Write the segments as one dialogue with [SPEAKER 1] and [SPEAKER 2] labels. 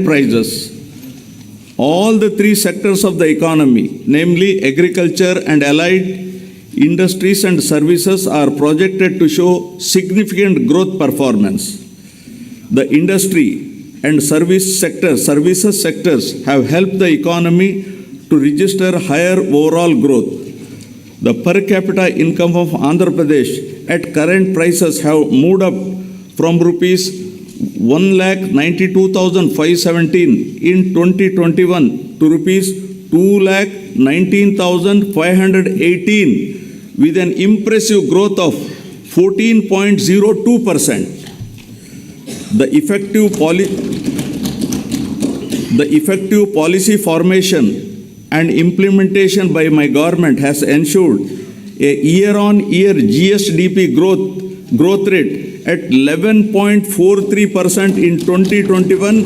[SPEAKER 1] prices. All the three sectors of the economy, namely agriculture and allied industries and services, are projected to show significant growth performance. The industry and services sectors have helped the economy to register higher overall growth. The per capita income of Andhra Pradesh at current prices have moved up from rupees 1,92,517 in 2021 to rupees 2,19,518 with an impressive growth of 14.02%. The effective policy formation and implementation by my government has ensured a year-on-year GSDP growth rate at 11.43% in 2021,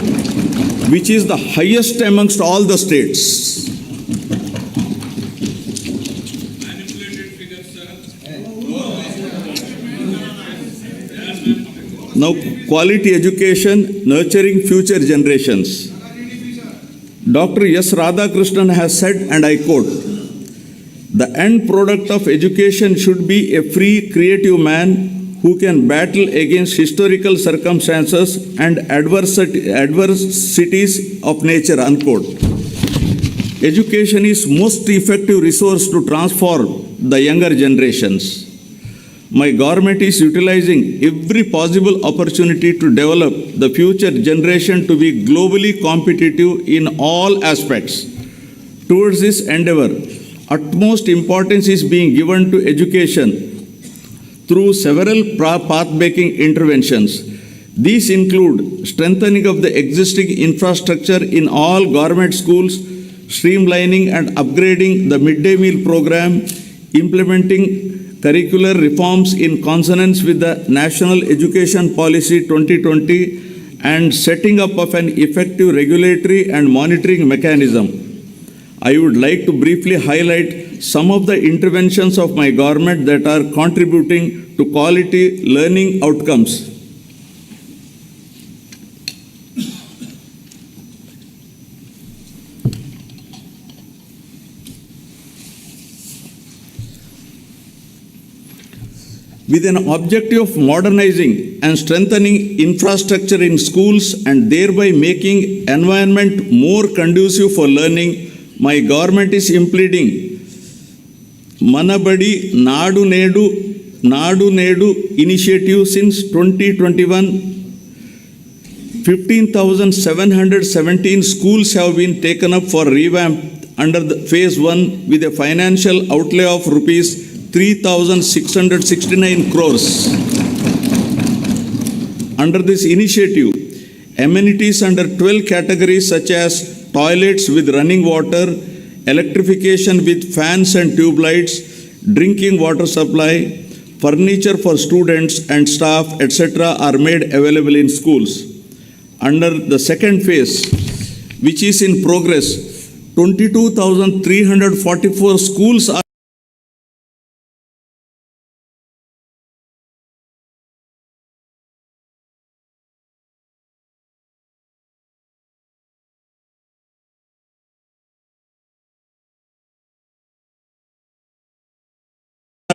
[SPEAKER 1] which is the highest amongst all the states. Now, quality education, nurturing future generations. Dr. S. Radhakrishnan has said, and I quote, "The end product of education should be a free, creative man who can battle against historical circumstances and adversities of nature," unquote. Education is most effective resource to transform the younger generations. My government is utilizing every possible opportunity to develop the future generation to be globally competitive in all aspects. Towards this endeavor, utmost importance is being given to education through several path-making interventions. These include strengthening of the existing infrastructure in all government schools, streamlining and upgrading the midday meal program, implementing curricular reforms in consonance with the National Education Policy 2020, and setting up of an effective regulatory and monitoring mechanism. I would like to briefly highlight some of the interventions of my government that are contributing to quality learning outcomes. With an objective of modernizing and strengthening infrastructure in schools and thereby making environment more conducive for learning, my government is implementing Manabadi Nadu Nedu initiative since 2021. 15,717 schools have been taken up for revamp under the phase 1 with a financial outlay of rupees 3,669 crores. Under this initiative, amenities under 12 categories such as toilets with running water, electrification with fans and tube lights, drinking water supply, furniture for students and staff, etc. are made available in schools. Under the second phase, which is in progress, 22,344 schools are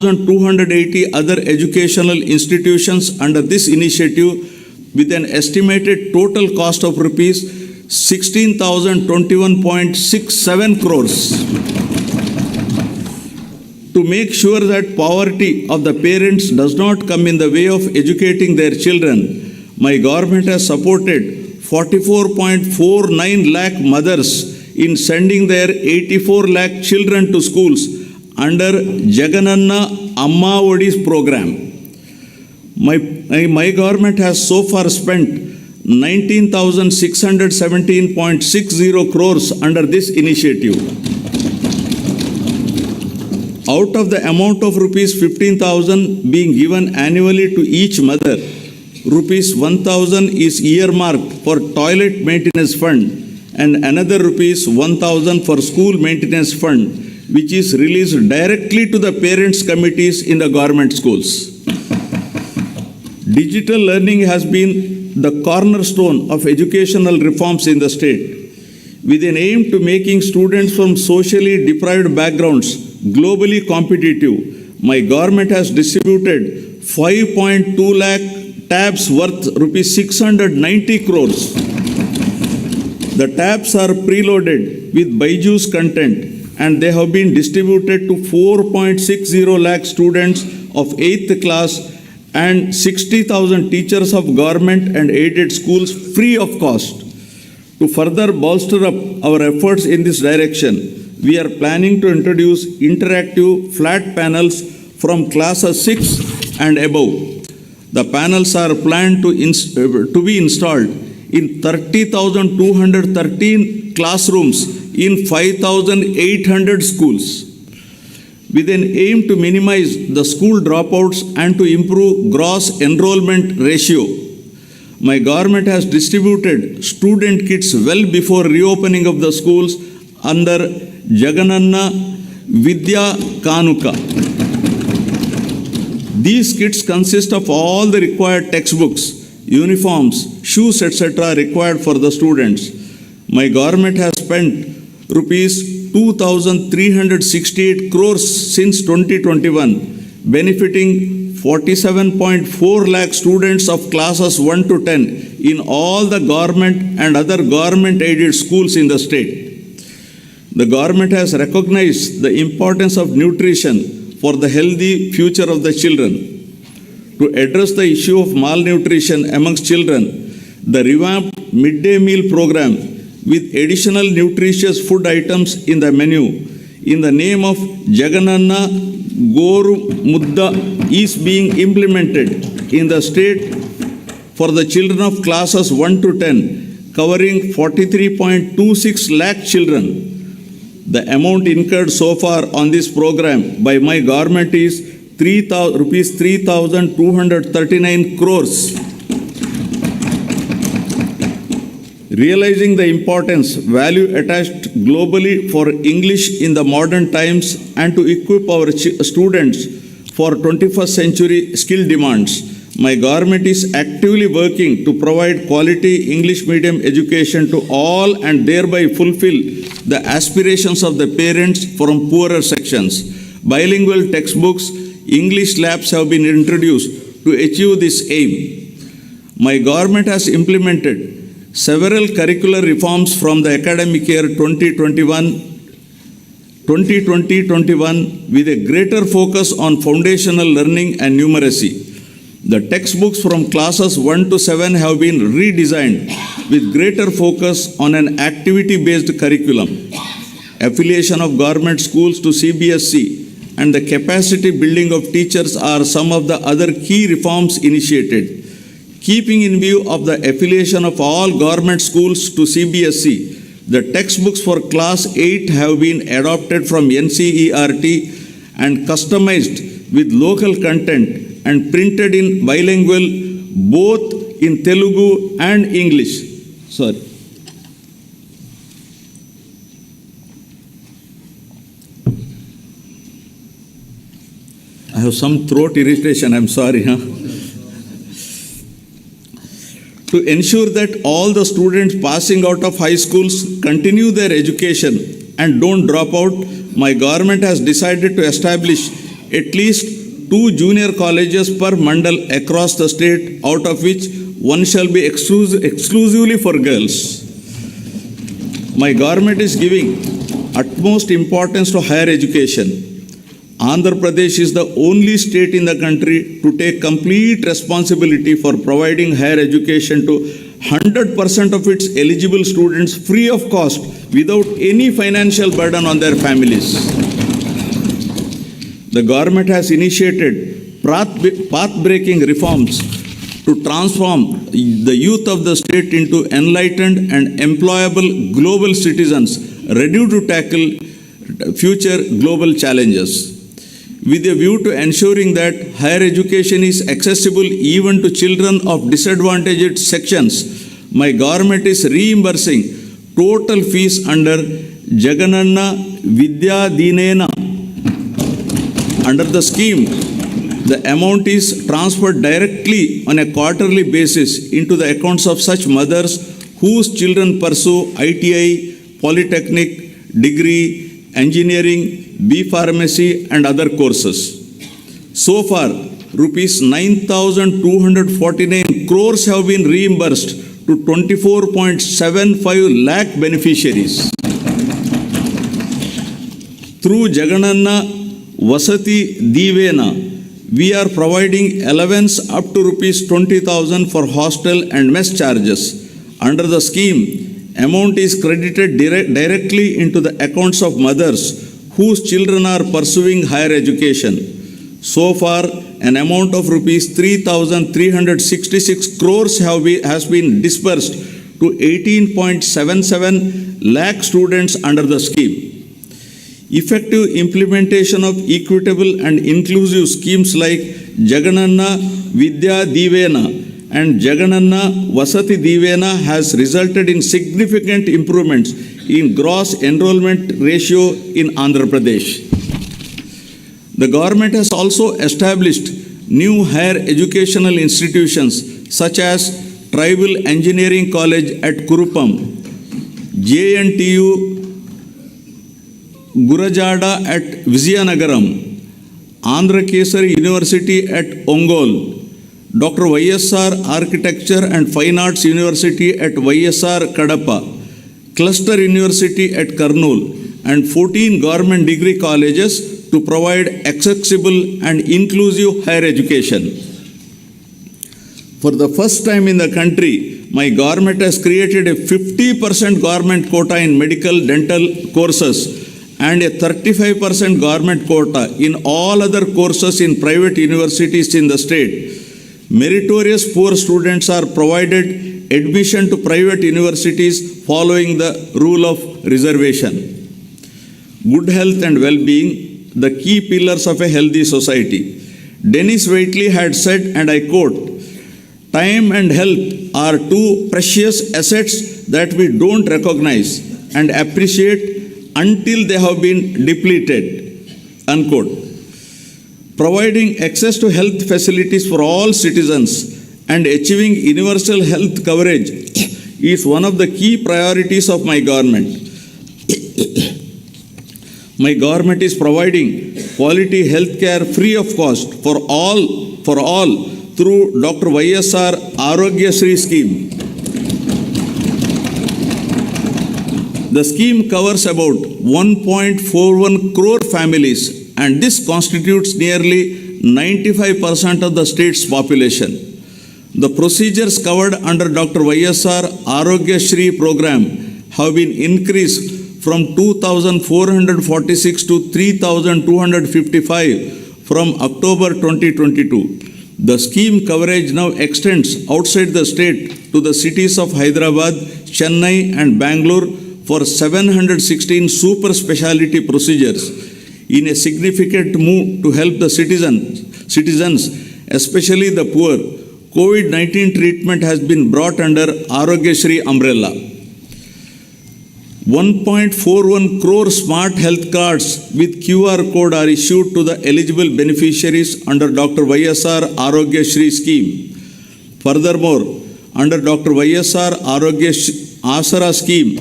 [SPEAKER 1] and 280 other educational institutions under this initiative with an estimated total cost of rupees 16,021.67 crores. To make sure that poverty of the parents does not come in the way of educating their children, my government has supported 44.49 lakh mothers in sending their 84 lakh children to schools under Jagananna Amma Odi's program. My government has so far spent 19,617.60 crores under this initiative. Out of the amount of rupees 15,000 being given annually to each mother, rupees 1,000 is earmarked for toilet maintenance fund and another rupees 1,000 for school maintenance fund, which is released directly to the parents' committees in the government schools. Digital learning has been the cornerstone of educational reforms in the state, with an aim to making students from socially deprived backgrounds globally competitive. My government has distributed 5.2 lakh tabs worth rupees 690 crores. The tabs are preloaded with Byju's content, and they have been distributed to 4.60 lakh students of 8th class and 60,000 teachers of government and aided schools free of cost. To further bolster up our efforts in this direction, we are planning to introduce interactive flat panels from classes 6 and above. The panels are planned to be installed in 30,213 classrooms in 5,800 schools, with an aim to minimize the school dropouts and to improve gross enrollment ratio. My government has distributed student kits well before reopening of the schools under Jagananna Vidya Kanuka. These kits consist of all the required textbooks, uniforms, shoes, etc. required for the students. My government has spent rupees 2,368 crores since 2021, benefiting 47.4 lakh students of classes 1 to 10 in all the government and other government-aided schools in the state. The government has recognized the importance of nutrition for the healthy future of the children. To address the issue of malnutrition amongst children, the revamped midday meal program with additional nutritious food items in the menu in the name of Jagananna Goru Mudda is being implemented in the state for the children of classes 1 to 10, covering 43.26 lakh children. The amount incurred so far on this program by my government is rupees 3,239 crores. Realizing the importance, value attached globally for English in the modern times and to equip our students for 21st century skill demands, my government is actively working to provide quality English medium education to all and thereby fulfill the aspirations of the parents from poorer sections. Bilingual textbooks, English labs have been introduced to achieve this aim. My government has implemented several curricular reforms from the academic year 2020-21 with a greater focus on foundational learning and numeracy. The textbooks from classes 1 to 7 have been redesigned with greater focus on an activity-based curriculum. Affiliation of government schools to CBSE and the capacity building of teachers are some of the other key reforms initiated. Keeping in view of the affiliation of all government schools to CBSE, the textbooks for class 8 have been adopted from NCERT and customized with local content and printed in bilingual both in Telugu and English. Sorry. I have some throat irritation, I'm sorry. To ensure that all the students passing out of high schools continue their education and don't drop out, my government has decided to establish at least 2 junior colleges per mandal across the state, out of which one shall be exclusively for girls. My government is giving utmost importance to higher education. Andhra Pradesh is the only state in the country to take complete responsibility for providing higher education to 100% of its eligible students free of cost without any financial burden on their families. The government has initiated path-breaking reforms to transform the youth of the state into enlightened and employable global citizens ready to tackle future global challenges. With a view to ensuring that higher education is accessible even to children of disadvantaged sections, my government is reimbursing total fees under Jagananna Vidya Dinena. Under the scheme, The amount is transferred directly on a quarterly basis into the accounts of such mothers whose children pursue ITI, polytechnic, degree, engineering, B pharmacy and other courses. So far, rupees 9,249 crores have been reimbursed to 24.75 lakh beneficiaries. Through Jagananna Vasati Divena, we are providing allowance up to rupees 20,000 for hostel and mess charges. Under the scheme, amount is credited directly into the accounts of mothers whose children are pursuing higher education. So far, an amount of rupees 3,366 crores has been disbursed to 18.77 lakh students under the scheme. Effective implementation of equitable and inclusive schemes like Jagananna Vidya Divena and Jagananna Vasati Divena has resulted in significant improvements in gross enrollment ratio in Andhra Pradesh. The government has also established new higher educational institutions such as Tribal Engineering College at Kurupam, JNTU Gurajada at Vizianagaram, Andhra Kesari University at Ongole, Dr. YSR Architecture and Fine Arts University at YSR Kadapa, Cluster University at Kurnool, and 14 government degree colleges to provide accessible and inclusive higher education. For the first time in the country, my government has created a 50% government quota in medical dental courses and a 35% government quota in all other courses in private universities in the state. Meritorious poor students are provided admission to private universities following the rule of reservation. Good health and well-being, the key pillars of a healthy society. Dennis Waitley had said, and I quote, "Time and health are two precious assets that we don't recognize and appreciate until they have been depleted," unquote. Providing access to health facilities for all citizens and achieving universal health coverage is one of the key priorities of my government. My government is providing quality health care free of cost for all through Dr. YSR Arogya Shri scheme. The scheme covers about 1.41 crore families, and this constitutes nearly 95% of the state's population. The procedures covered under Dr. YSR Arogya Shri program have been increased from 2,446 to 3,255 from October 2022. The scheme coverage now extends outside the state to the cities of Hyderabad, Chennai and Bangalore for 716 super specialty procedures in a significant move to help the citizens, especially the poor. COVID-19 treatment has been brought under Arogya Shri umbrella. 1.41 crore smart health cards with QR code are issued to the eligible beneficiaries under Dr. YSR Arogya Shri scheme. Furthermore, under Dr. YSR Arogya Asara scheme,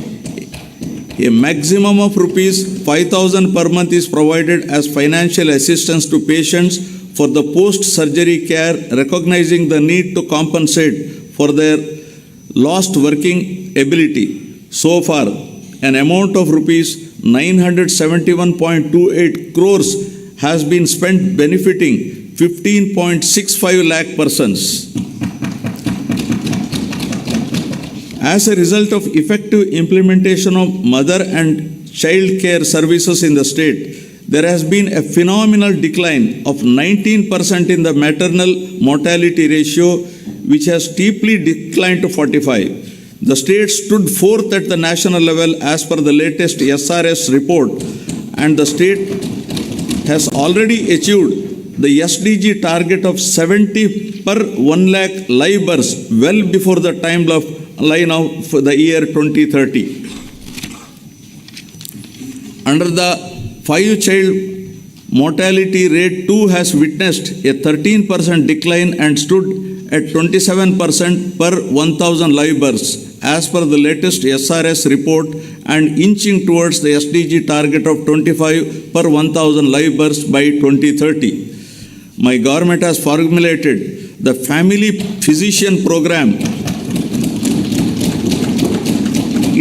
[SPEAKER 1] a maximum of rupees 5,000 per month is provided as financial assistance to patients for the post-surgery care, recognizing the need to compensate for their lost working ability. So far, an amount of rupees 971.28 crores has been spent benefiting 15.65 lakh persons. As a result of effective implementation of mother and child care services in the state, there has been a phenomenal decline of 19% in the maternal mortality ratio, which has steeply declined to 45. The state stood fourth at the national level as per the latest SRS report, and the state has already achieved the SDG target of 70 per 1 lakh live births well before the timeline of the year 2030. Under the 5-child Mortality rate too has witnessed a 13% decline and stood at 27% per 1,000 live births as per the latest SRS report and inching towards the SDG target of 25 per 1,000 live births by 2030. My government has formulated the Family Physician Program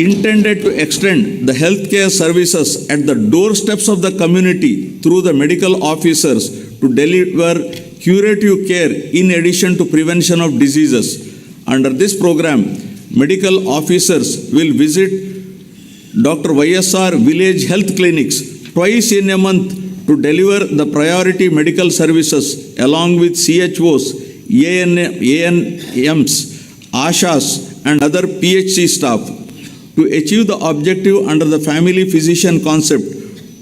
[SPEAKER 1] intended to extend the healthcare services at the doorsteps of the community through the medical officers to deliver curative care in addition to prevention of diseases. Under this program, medical officers will visit Dr. YSR village health clinics twice in a month to deliver the priority medical services along with CHOs, ANMs, ASHAs and other PHC staff. To achieve the objective under the family physician concept,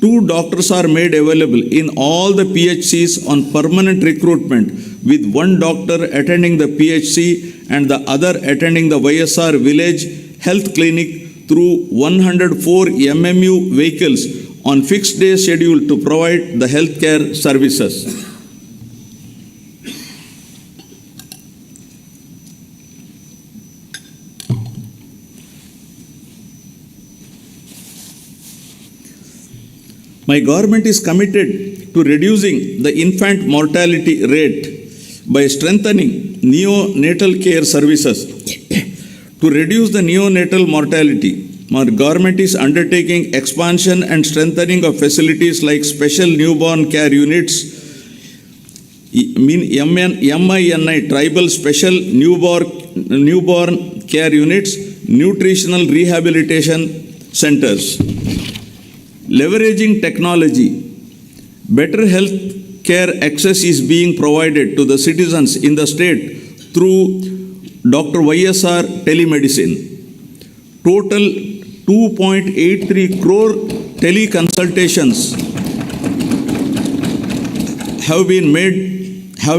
[SPEAKER 1] 2 doctors are made available in all the PHCs on permanent recruitment, with 1 doctor attending the PHC and the other attending the YSR village health clinic through 104 MMU vehicles on fixed day schedule to provide the healthcare services. My government is committed to reducing the infant mortality rate by strengthening neonatal care services. To reduce the neonatal mortality, my government is undertaking expansion and strengthening of facilities like special newborn care units, MINI, tribal special newborn care units, nutritional rehabilitation centers. Leveraging technology, better health care access is being provided to the citizens in the state through Dr. YSR telemedicine. Total 2.83 crore teleconsultations have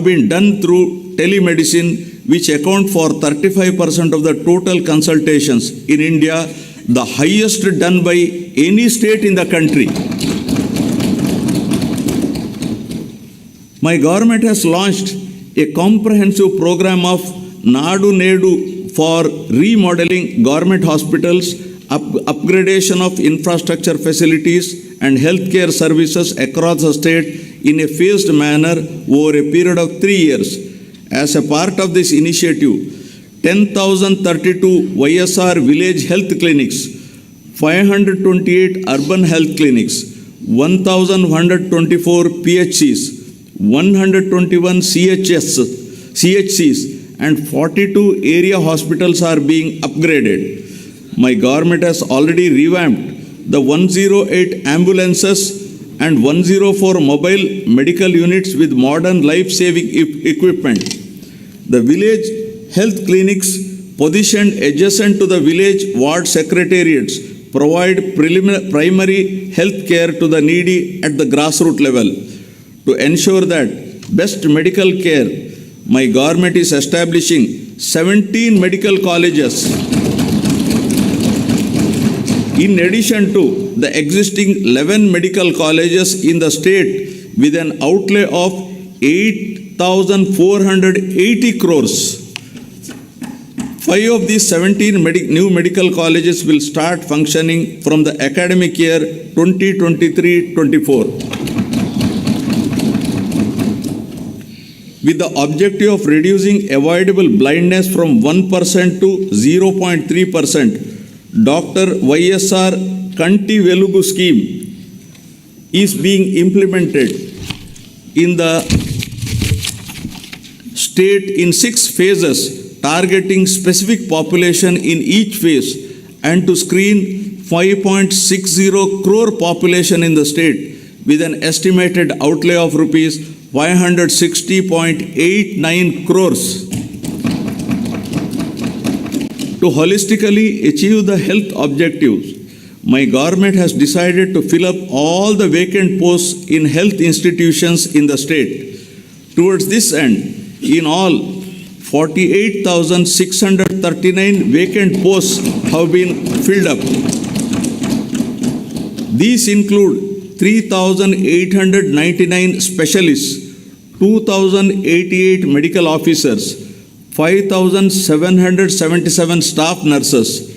[SPEAKER 1] been done through telemedicine, which account for 35% of the total consultations in India, the highest done by any state in the country. My government has launched a comprehensive program of Nadu Nedu for remodeling government hospitals, upgradation of infrastructure facilities and healthcare services across the state in a phased manner over a period of 3 years. As a part of this initiative, 10,032 YSR village health clinics, 528 urban health clinics, 1,124 PHCs, 121 CHCs and 42 area hospitals are being upgraded. My government has already revamped the 108 ambulances and 104 mobile medical units with modern life-saving equipment. The village health clinics positioned adjacent to the village ward secretariats provide primary health care to the needy at the grassroots level. To ensure that best medical care, my government is establishing 17 medical colleges in addition to the existing 11 medical colleges in the state with an outlay of 8,480 crores. 5 of these 17 new medical colleges will start functioning from the academic year 2023-24. With the objective of reducing avoidable blindness from 1% to 0.3%, Dr. YSR Kanti Velugu scheme is being implemented in the state in 6 phases, targeting specific population in each phase and to screen 5.60 crore population in the state with an estimated outlay of rupees 560.89 crores. To holistically achieve the health objectives, my government has decided to fill up all the vacant posts in health institutions in the state. Towards this end, in all, 48,639 vacant posts have been filled up. These include 3,899 specialists, 2,088 medical officers, 5,777 staff nurses,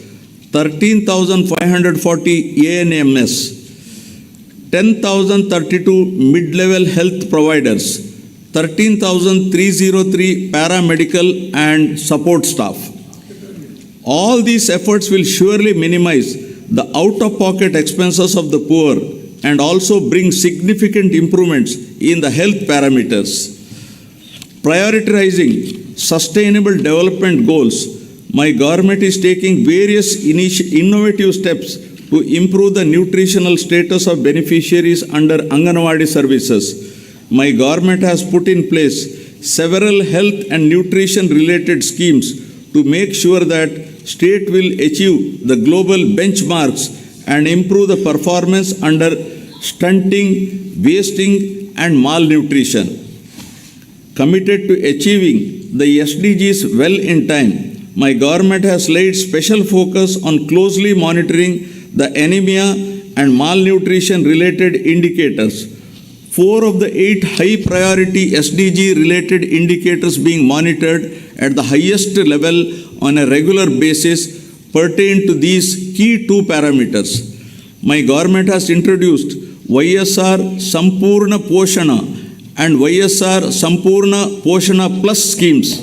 [SPEAKER 1] 13,540 ANMS, 10,032 mid-level health providers, 13,303 paramedical and support staff. All these efforts will surely minimize the out-of-pocket expenses of the poor and also bring significant improvements in the health parameters. Prioritizing sustainable development goals, my government is taking various innovative steps to improve the nutritional status of beneficiaries under Anganwadi services. My government has put in place several health and nutrition related schemes to make sure that state will achieve the global benchmarks and improve the performance under stunting, wasting and malnutrition. Committed to achieving the SDGs well in time, my government has laid special focus on closely monitoring the anemia and malnutrition related indicators. 4 of the 8 high priority SDG related indicators being monitored at the highest level on a regular basis pertain to these key 2 parameters. My government has introduced YSR Sampurna Poshana and YSR Sampurna Poshana Plus schemes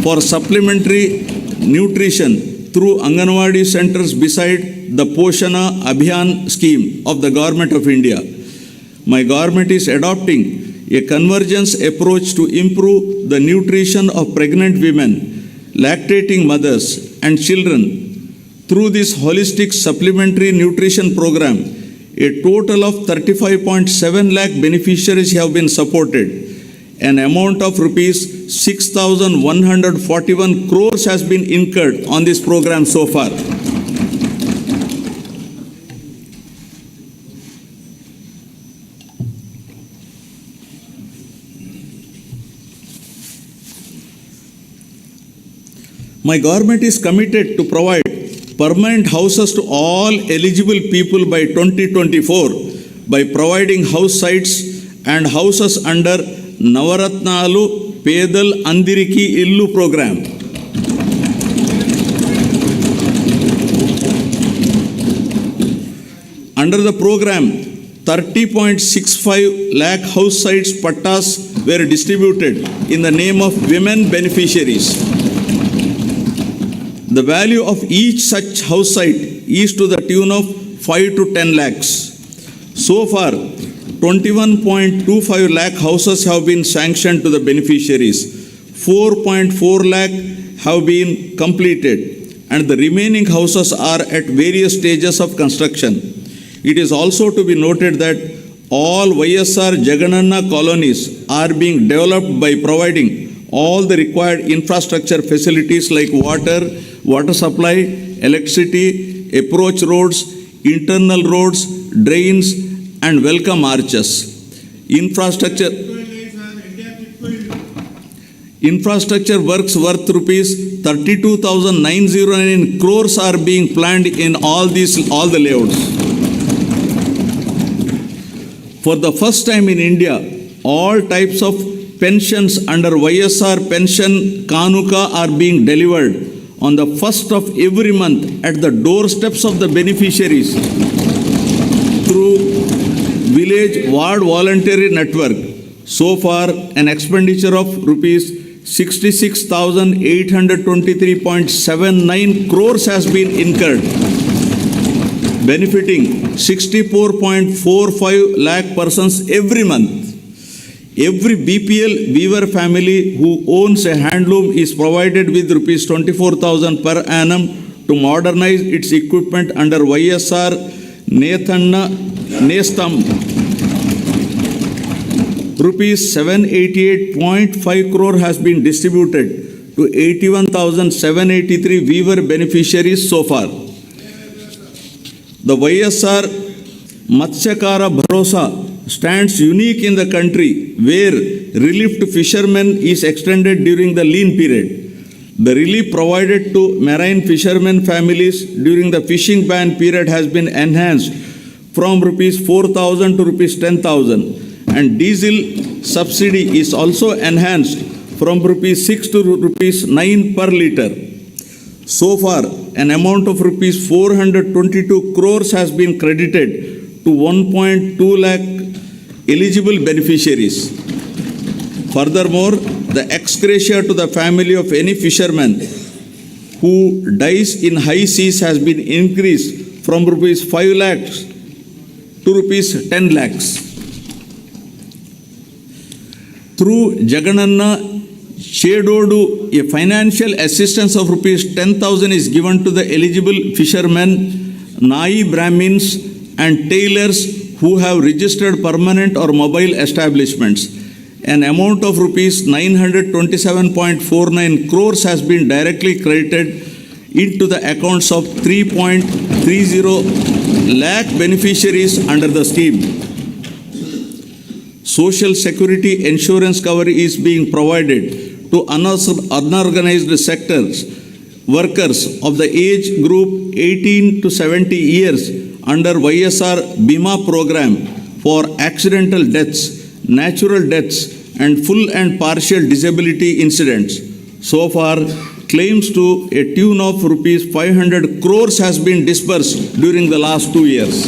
[SPEAKER 1] for supplementary nutrition through Anganwadi centers beside the Poshana Abhiyan scheme of the Government of India. My government is adopting a convergence approach to improve the nutrition of pregnant women, lactating mothers and children. Through this holistic supplementary nutrition program, a total of 35.7 lakh beneficiaries have been supported. An amount of rupees 6,141 crores has been incurred on this program so far. My government is committed to provide permanent houses to all eligible people by 2024 by providing house sites and houses under Navaratnalu Pedal Andiriki Illu program. Under the program, 30.65 lakh house sites pattas were distributed in the name of women beneficiaries. The value of each such house site is to the tune of 5 to 10 lakhs. So far, 21.25 lakh houses have been sanctioned to the beneficiaries. 4.4 lakh have been completed and the remaining houses are at various stages of construction. It is also to be noted that all YSR Jagananna colonies are being developed by providing all the required infrastructure facilities like water supply, electricity, approach roads, internal roads, drains, and welcome arches. Infrastructure works worth rupees 32,909 crores are being planned in all the layouts. For the first time in India, all types of pensions under YSR Pension Kanuka are being delivered on the first of every month at the doorsteps of the beneficiaries through Village Ward Voluntary Network. So far, an expenditure of rupees 66,823.79 crores has been incurred, benefiting 64.45 lakh persons every month. Every BPL weaver family who owns a handloom is provided with rupees 24,000 per annum to modernize its equipment under YSR Nethanna Nestam. Rupees 788.5 crore has been distributed to 81,783 weaver beneficiaries so far. The YSR Matsyakara Bharosa stands unique in the country where relief to fishermen is extended during the lean period. The relief provided to marine fishermen families during the fishing ban period has been enhanced from rupees 4,000 to rupees 10,000, and diesel subsidy is also enhanced from rupees 6 to rupees 9 per litre. So far, an amount of rupees 422 crores has been credited to 1.2 lakh eligible beneficiaries. Furthermore, the ex gratia to the family of any fisherman who dies in high seas has been increased from rupees 5 lakhs to rupees 10 lakhs. Through Jagananna Chedodu, a financial assistance of rupees 10,000 is given to the eligible fishermen, Nai Brahmins and tailors who have registered permanent or mobile establishments. An amount of rupees 927.49 crores has been directly credited into the accounts of 3.30 lakh beneficiaries under the scheme. Social Security insurance cover is being provided to unorganized sectors, workers of the age group 18 to 70 years under YSR Bima program for accidental deaths, natural deaths, and full and partial disability incidents. So far, claims to a tune of rupees 500 crores has been disbursed during the last 2 years.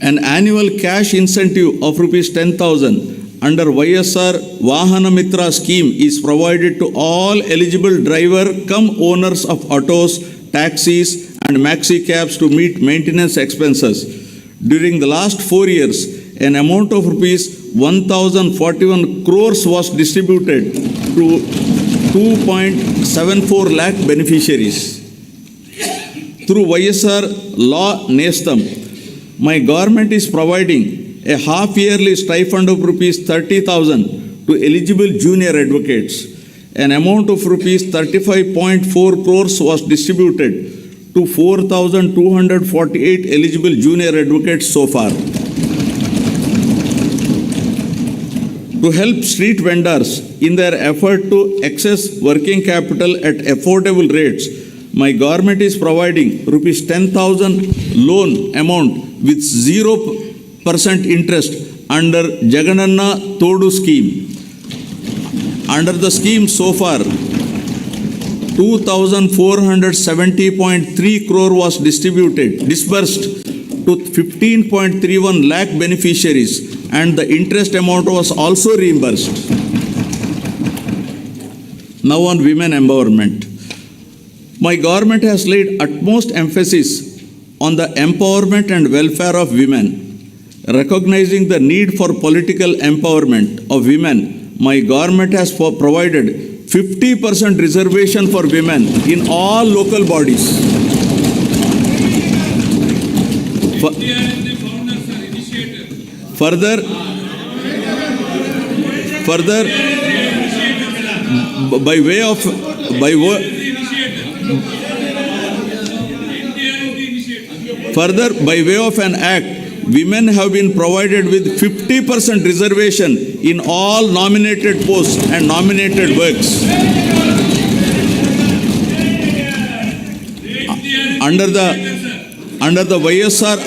[SPEAKER 1] An annual cash incentive of rupees 10,000 under YSR Vahana Mitra scheme is provided to all eligible driver cum owners of autos, taxis, and maxi cabs to meet maintenance expenses. During the last 4 years, an amount of rupees 1,041 crores was distributed to 2.74 lakh beneficiaries. Through YSR Law Nestam, my government is providing a half-yearly stipend of rupees 30,000 to eligible junior advocates. An amount of rupees 35.4 crores was distributed to 4,248 eligible junior advocates so far. To help street vendors in their effort to access working capital at affordable rates, my government is providing rupees 10,000 loan amount with 0% interest under Jagananna Todu scheme. Under the scheme so far, 2,470.3 crore was disbursed to 15.31 lakh beneficiaries, and the interest amount was also reimbursed. Now on women empowerment. My government has laid utmost emphasis on the empowerment and welfare of women. Recognizing the need for political empowerment of women, my government has provided 50% reservation for women in all local bodies. Further, by way of an act, women have been provided with 50% reservation in all nominated posts and nominated works. Under the YSR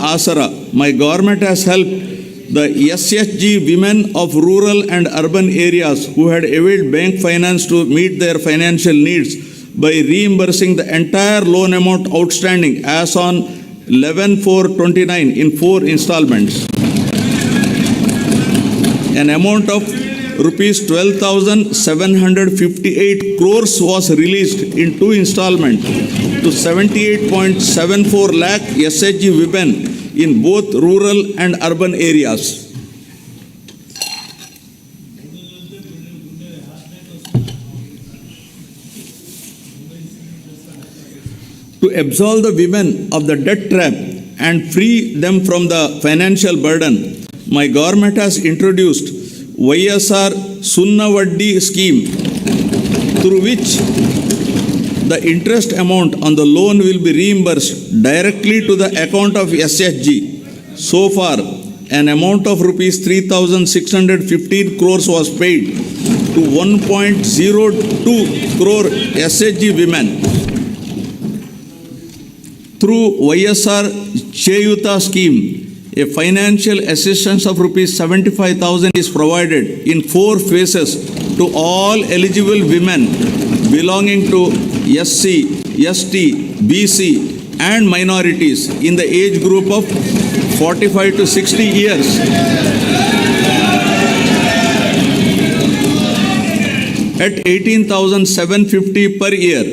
[SPEAKER 1] Asara, my government has helped the SHG women of rural and urban areas who had availed bank finance to meet their financial needs by reimbursing the entire loan amount outstanding as on 11/4/29 in 4 installments. An amount of rupees 12,758 crores was released in 2 installments to 78.74 lakh SHG women in both rural and urban areas. To absolve the women of the debt trap and free them from the financial burden, my government has introduced YSR Sunnavaddi scheme, through which the interest amount on the loan will be reimbursed directly to the account of SHG. So far, an amount of rupees 3,615 crores was paid to 1.02 crore SHG women. Through YSR Cheyuta scheme, a financial assistance of rupees 75,000 is provided in 4 phases to all eligible women belonging to SC, ST, BC and minorities in the age group of 45 to 60 years. At 18,750 per year,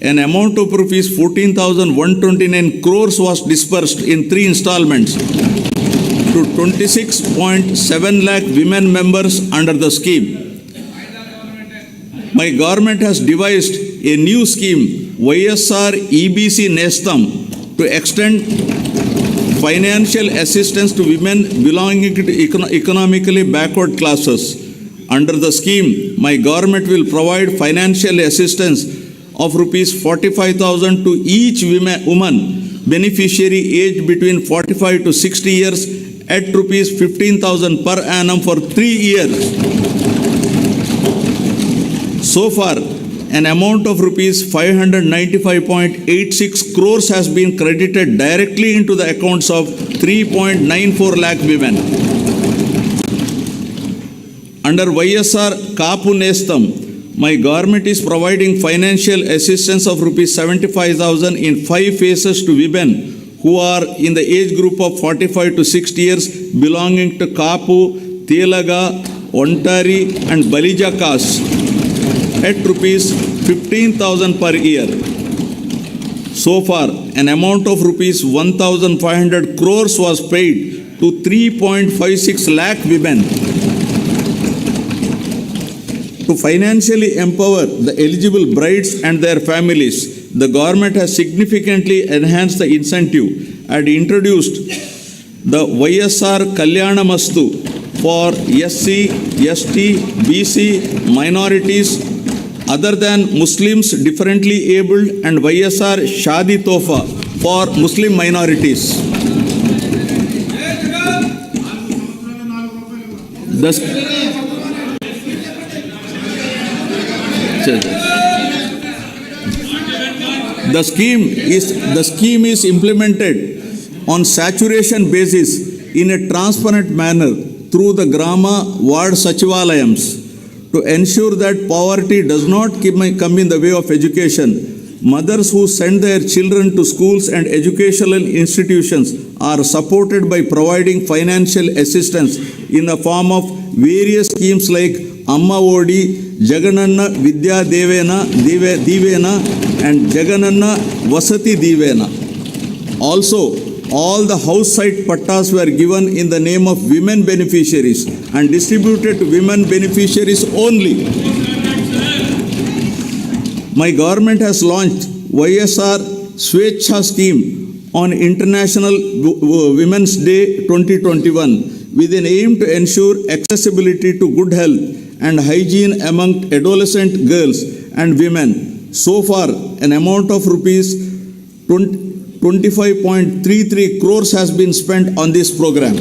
[SPEAKER 1] an amount of rupees 14,129 crores was disbursed in 3 installments to 26.7 lakh women members under the scheme. My government has devised a new scheme, YSR EBC Nestam, to extend financial assistance to women belonging to economically backward classes. Under the scheme, my government will provide financial assistance of rupees 45,000 to each woman beneficiary aged between 45 to 60 years at rupees 15,000 per annum for 3 years. So far, an amount of rupees 595.86 crores has been credited directly into the accounts of 3.94 lakh women. Under YSR Kapu Nestam, my government is providing financial assistance of rupees 75,000 in 5 phases to women who are in the age group of 45 to 60 years belonging to Kapu, Telaga, Ontari and Balija castes at rupees 15,000 per year. So far, an amount of rupees 1,500 crores was paid to 3.56 lakh women. To financially empower the eligible brides and their families, the government has significantly enhanced the incentive and introduced the YSR Kalyana Mastu for SC, ST, BC, minorities other than Muslims differently abled and YSR Shadi Tofa for Muslim minorities. The scheme is implemented on saturation basis in a transparent manner through the Grama Ward Sachivalayams to ensure that poverty does not come in the way of education. Mothers who send their children to schools and educational institutions are supported by providing financial assistance in the form of various schemes like Amma Odi, Jagananna Vidya Divena and Jagananna Vasati Divena. Also, all the house site pattas were given in the name of women beneficiaries and distributed to women beneficiaries only. My government has launched YSR Swechha scheme on International Women's Day 2021 with an aim to ensure accessibility to good health and hygiene among adolescent girls and women. So far, an amount of rupees 25.33 crores has been spent on this program.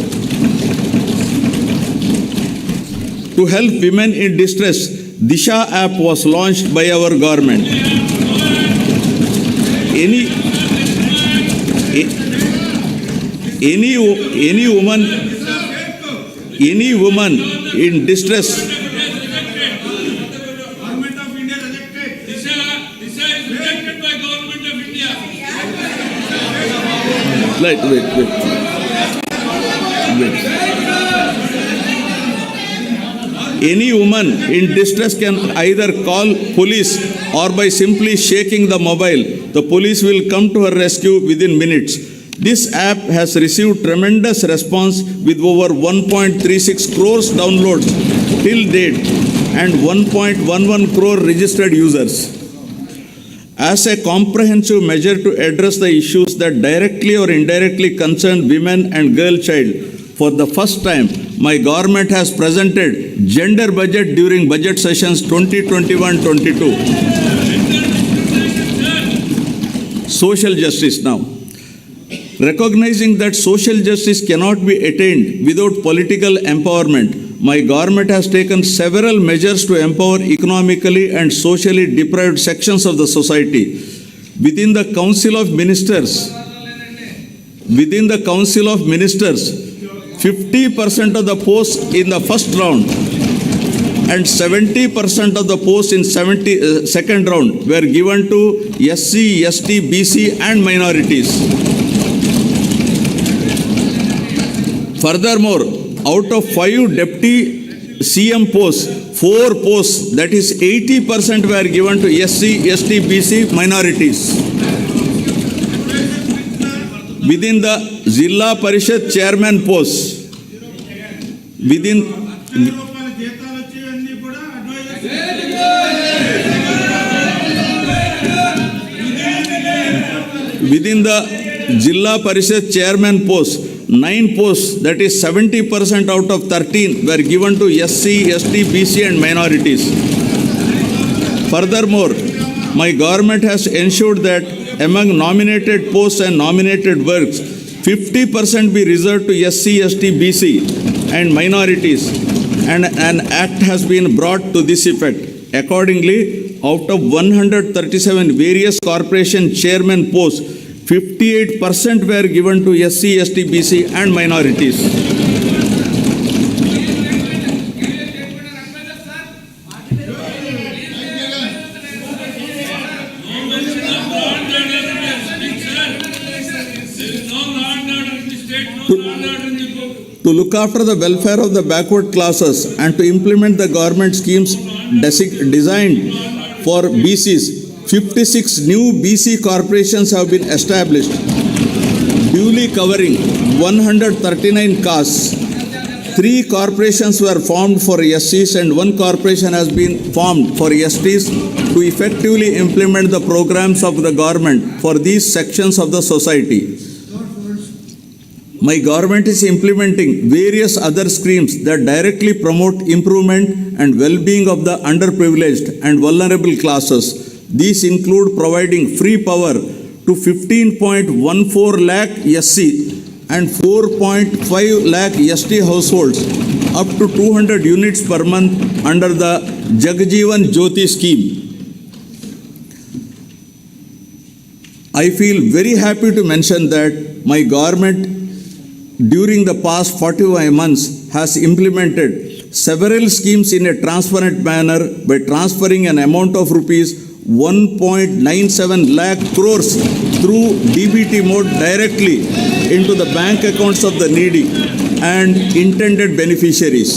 [SPEAKER 1] To help women in distress, Disha app was launched by our government. Any woman in distress.
[SPEAKER 2] Government of India rejected. Disha is rejected by Government of India.
[SPEAKER 1] Wait. Any woman in distress can either call police or by simply shaking the mobile, the police will come to her rescue within minutes. This app has received tremendous response with over 1.36 crores downloads till date and 1.11 crore registered users. As a comprehensive measure to address the issues that directly or indirectly concern women and girl child, for the first time, my government has presented gender budget during budget sessions 2021-22. Social justice now. Recognizing that social justice cannot be attained without political empowerment, my government has taken several measures to empower economically and socially deprived sections of the society. Within the Council of Ministers, 50% of the posts in the first round and 70% of the posts in second round were given to SC, ST, BC and minorities. Furthermore, out of 5 deputy CM posts, 4 posts, that is 80% were given to SC, ST, BC minorities. Within the Zilla Parishad chairman posts, within the Zilla Parishad chairman posts, 9 posts, that is 70% out of 13, were given to SC, ST, BC and minorities. Furthermore, my government has ensured that among nominated posts and nominated works, 50% be reserved to SC, ST, BC and minorities, and an act has been brought to this effect. Accordingly, out of 137 various corporation chairman posts, 58% were given to SC, ST, BC and minorities. To look after the welfare of the backward classes and to implement the government schemes designed for BCs, 56 new BC corporations have been established, duly covering 139 castes. 3 corporations were formed for SCs and 1 corporation has been formed for STs to effectively implement the programs of the government for these sections of the society. My government is implementing various other schemes that directly promote improvement and well-being of the underprivileged and vulnerable classes. These include providing free power to 15.14 lakh SC and 4.5 lakh ST households up to 200 units per month under the Jagjeevan Jyoti scheme. I feel very happy to mention that my government during the past 45 months has implemented several schemes in a transparent manner by transferring an amount of rupees 1.97 lakh crores through DBT mode directly into the bank accounts of the needy and intended beneficiaries.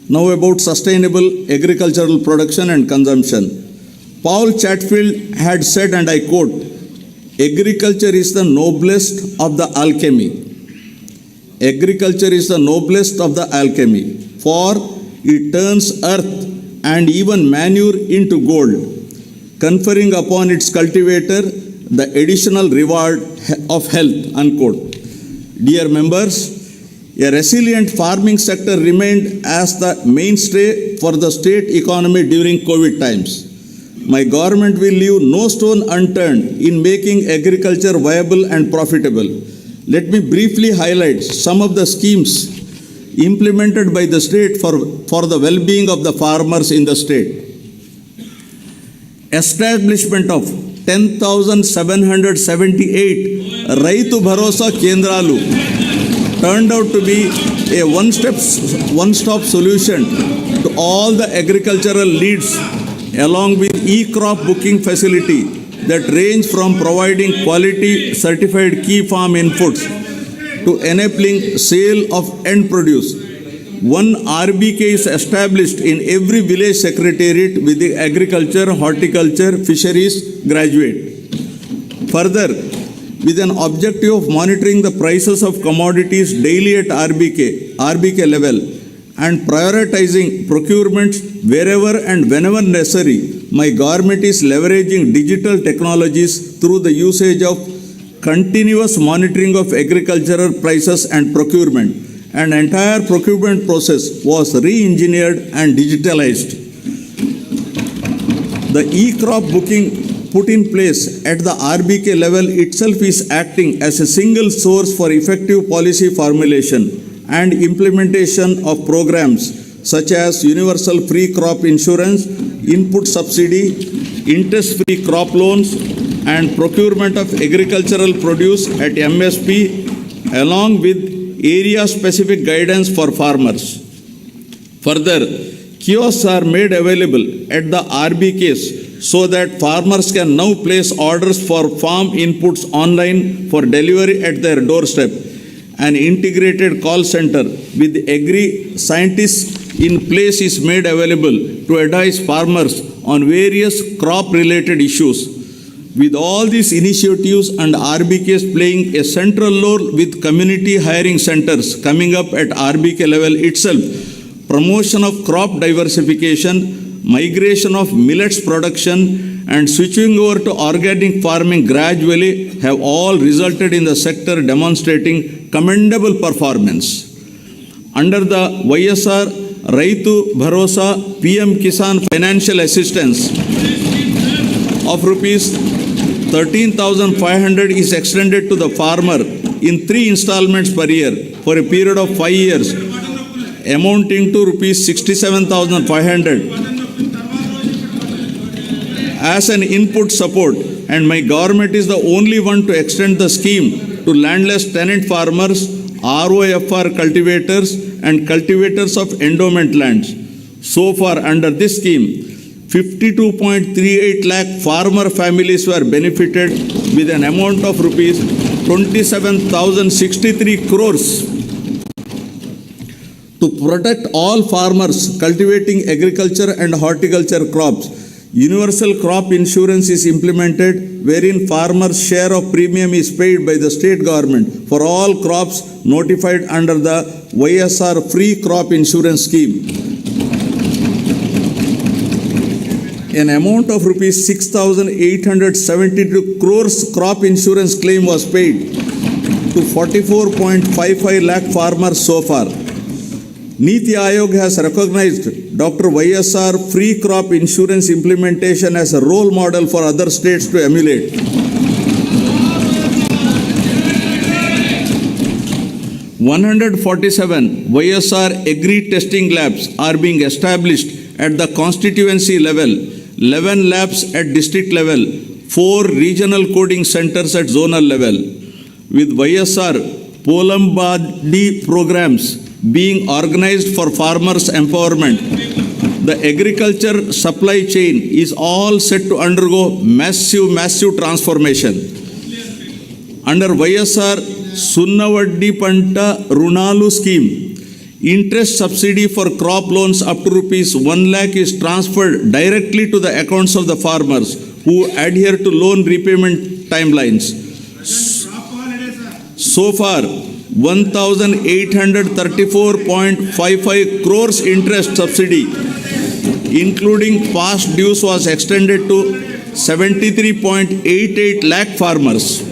[SPEAKER 1] Now about sustainable agricultural production and consumption. Paul Chatfield had said, and I quote, "Agriculture is the noblest of the alchemy. Agriculture is the noblest of the alchemy, for it turns earth and even manure into gold, conferring upon its cultivator the additional reward of health," unquote. Dear members, a resilient farming sector remained as the mainstay for the state economy during COVID times. My government will leave no stone unturned in making agriculture viable and profitable. Let me briefly highlight some of the schemes implemented by the state for the well-being of the farmers in the state. Establishment of 10,778 Raitu Bharosa Kendralu turned out to be a one-stop solution to all the agricultural needs, along with e-crop booking facility that range from providing quality certified key farm inputs to enabling sale of end produce. One RBK is established in every village secretariat with the agriculture, horticulture, fisheries graduate. Further, with an objective of monitoring the prices of commodities daily at RBK level, and prioritizing procurements wherever and whenever necessary, my government is leveraging digital technologies through the usage of continuous monitoring of agricultural prices and procurement. An entire procurement process was re-engineered and digitalized. The e-crop booking put in place at the RBK level itself is acting as a single source for effective policy formulation and implementation of programs such as universal free crop insurance, input subsidy, interest-free crop loans, and procurement of agricultural produce at MSP, along with area-specific guidance for farmers. Further, kiosks are made available at the RBKs so that farmers can now place orders for farm inputs online for delivery at their doorstep. An integrated call center with agri-scientists in place is made available to advise farmers on various crop-related issues. With all these initiatives and RBKs playing a central role with community hiring centers coming up at RBK level itself, promotion of crop diversification, migration of millets production, and switching over to organic farming gradually have all resulted in the sector demonstrating commendable performance. Under the YSR Raitu Bharosa PM Kisan financial assistance of rupees 13,500 is extended to the farmer in 3 installments per year for a period of 5 years, amounting to rupees 67,500 as an input support, and my government is the only one to extend the scheme to landless tenant farmers, ROFR cultivators, and cultivators of endowment lands. So far, under this scheme, 52.38 lakh farmer families were benefited with an amount of rupees 27,063 crores. To protect all farmers cultivating agriculture and horticulture crops, universal crop insurance is implemented wherein farmers' share of premium is paid by the state government for all crops notified under the YSR free crop insurance scheme. An amount of rupees 6,872 crores crop insurance claim was paid to 44.55 lakh farmers so far. Niti Aayog has recognized Dr. YSR free crop insurance implementation as a role model for other states to emulate. (147) YSR Agri testing labs are being established at the constituency level, 11 labs at district level, 4 regional coding centers at zonal level. With YSR Polambadi programs being organized for farmers' empowerment, the agriculture supply chain is all set to undergo massive transformation. Under YSR Sunnavaddi Panta Runalu scheme, interest subsidy for crop loans up to rupees 1 lakh is transferred directly to the accounts of the farmers who adhere to loan repayment timelines. So far, 1,834.55 crores interest subsidy, including past dues, was extended to 73.88 lakh farmers.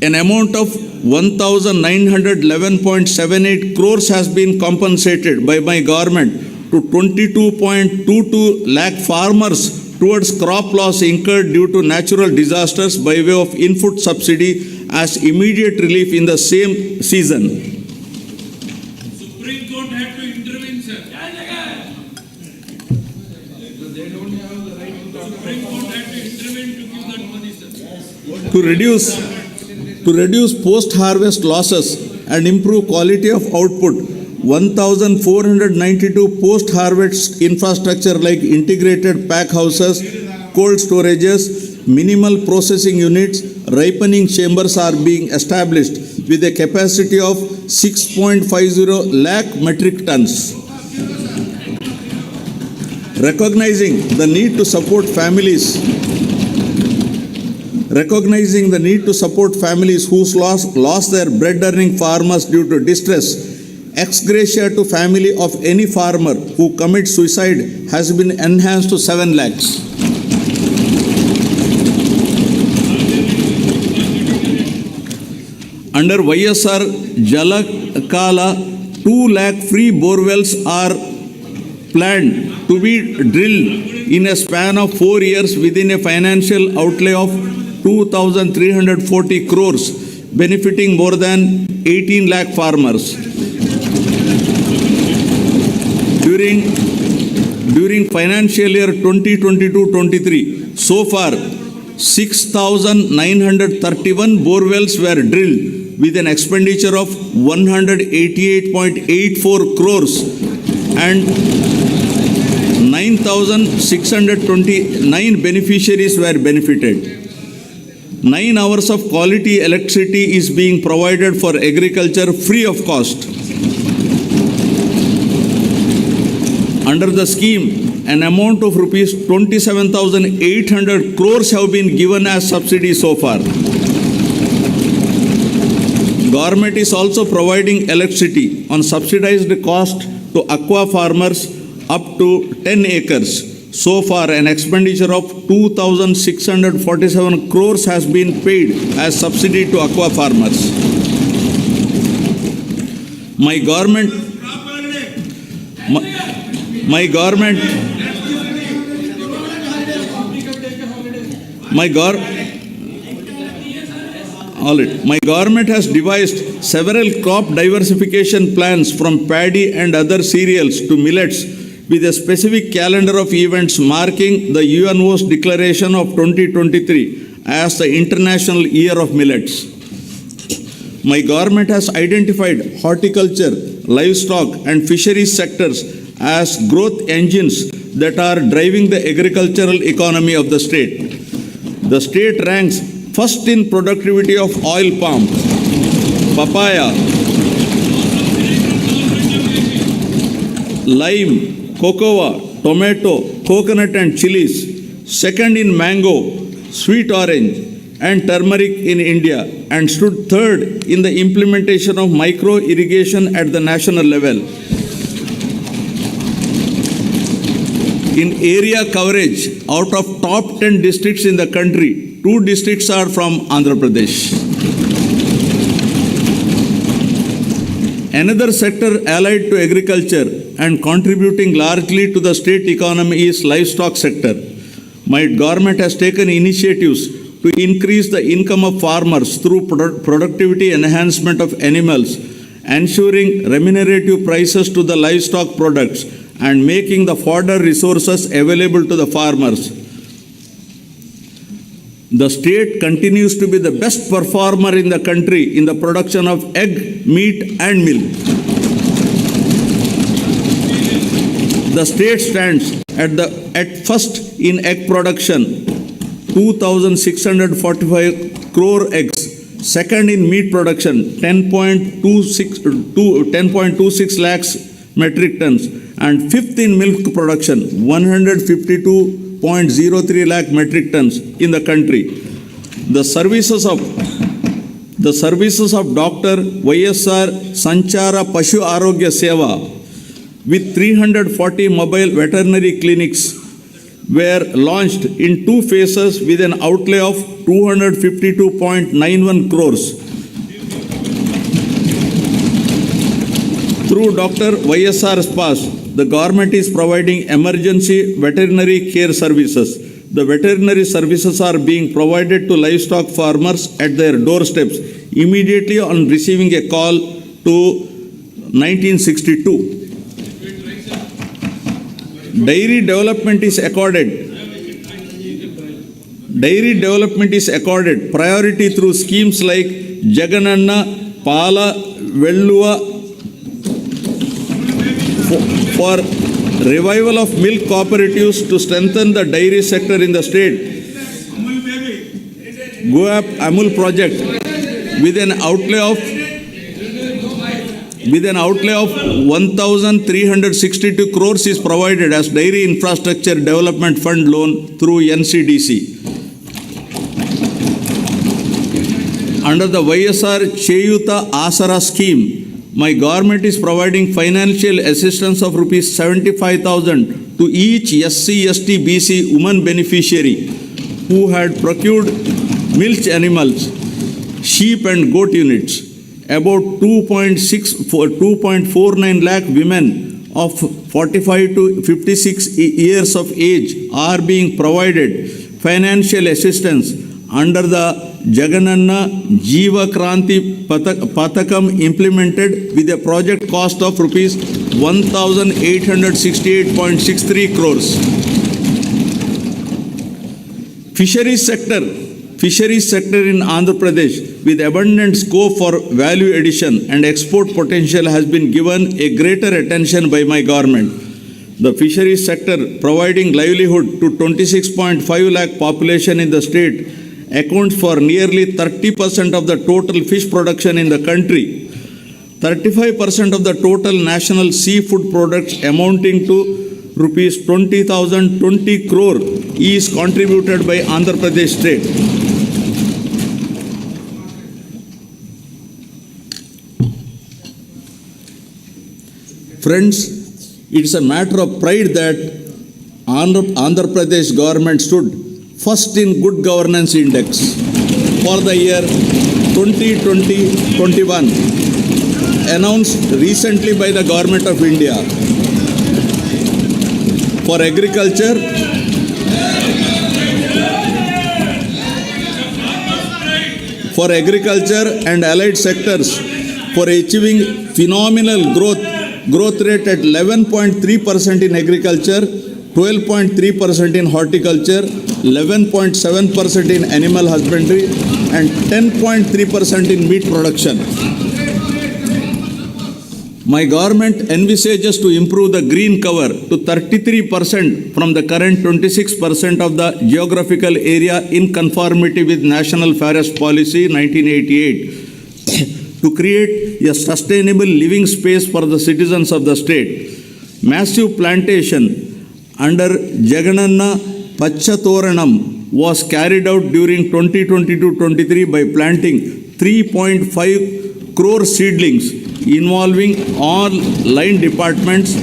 [SPEAKER 1] An amount of 1,911.78 crores has been compensated by my government to 22.22 lakh farmers towards crop loss incurred due to natural disasters by way of input subsidy as immediate relief in the same season.
[SPEAKER 2] Supreme Court had to intervene, sir. Supreme Court had to intervene to give that money, sir.
[SPEAKER 1] To reduce post-harvest losses and improve quality of output, 1,492 post-harvest infrastructure like integrated pack houses, cold storages, minimal processing units, ripening chambers are being established with a capacity of 6.50 lakh metric tons. Recognizing the need to support families who lost their bread-earning farmers due to distress, ex gratia to family of any farmer who commits suicide has been enhanced to 7 lakhs. Under YSR Jalakala, 2 lakh free borewells are planned to be drilled in a span of 4 years within a financial outlay of 2,340 crores, benefiting more than 18 lakh farmers. During financial year 2022-23, so far 6,931 bore wells were drilled with an expenditure of 188.84 crores and 9,629 beneficiaries were benefited. 9 hours of quality electricity is being provided for agriculture free of cost. Under the scheme, an amount of rupees 27,800 crores have been given as subsidy so far. Government is also providing electricity on subsidized cost to aqua farmers up to 10 acres. So far, an expenditure of 2,647 crores has been paid as subsidy to aqua farmers. My government has devised several crop diversification plans from paddy and other cereals to millets with a specific calendar of events marking the UNO's declaration of 2023 as the International Year of Millets. My government has identified horticulture, livestock and fisheries sectors as growth engines that are driving the agricultural economy of the state. The state ranks first in productivity of oil palm, papaya, lime, cocoa, tomato, coconut and chilies, second in mango, sweet orange and turmeric in India, and stood third in the implementation of micro irrigation at the national level. In area coverage, out of top 10 districts in the country, 2 districts are from Andhra Pradesh. Another sector allied to agriculture and contributing largely to the state economy is livestock sector. My government has taken initiatives to increase the income of farmers through productivity enhancement of animals, ensuring remunerative prices to the livestock products and making the fodder resources available to the farmers. The state continues to be the best performer in the country in the production of egg, meat and milk. The state stands at first in egg production, 2,645 crore eggs. Second in meat production, 10.26 lakhs metric tons. And fifth in milk production, 152.03 lakh metric tons in the country. The services of Dr. YSR Sanchara Pashu Arogya Seva with 340 mobile veterinary clinics were launched in 2 phases with an outlay of 252.91 crores. Through Dr. YSR SPAS, the government is providing emergency veterinary care services. The veterinary services are being provided to livestock farmers at their doorsteps immediately on receiving a call to 1962. Dairy development is accorded priority through schemes like Jagananna, Pala, Velluva, for revival of milk cooperatives to strengthen the dairy sector in the state. Go-Up Amul project with an outlay of 1,362 crores is provided as Dairy Infrastructure Development Fund loan through NCDC. Under the YSR Cheyuta Asara scheme, my government is providing financial assistance of rupees 75,000 to each SC, ST, BC woman beneficiary who had procured milch animals, sheep and goat units. About 2.49 lakh women of 45 to 56 years of age are being provided financial assistance under the Jagananna Jiva Kranti Pathakam implemented with a project cost of rupees 1,868.63 crores. Fisheries sector in Andhra Pradesh with abundant scope for value addition and export potential has been given a greater attention by my government. The fisheries sector, providing livelihood to 26.5 lakh population in the state, accounts for nearly 30% of the total fish production in the country. 35% of the total national seafood products amounting to rupees 20,020 crore is contributed by Andhra Pradesh state. Friends, it is a matter of pride that Andhra Pradesh government stood first in Good Governance Index for the year 2020-21, announced recently by the Government of India. For agriculture and allied sectors, for achieving phenomenal growth rate at 11.3% in agriculture, 12.3% in horticulture, 11.7% in animal husbandry, and 10.3% in meat production. My government envisages to improve the green cover to 33% from the current 26% of the geographical area in conformity with National Forest Policy 1988 to create a sustainable living space for the citizens of the state. Massive plantation under Jagananna Pachatoranam was carried out during 2022-23 by planting 3.5 crore seedlings involving all line departments,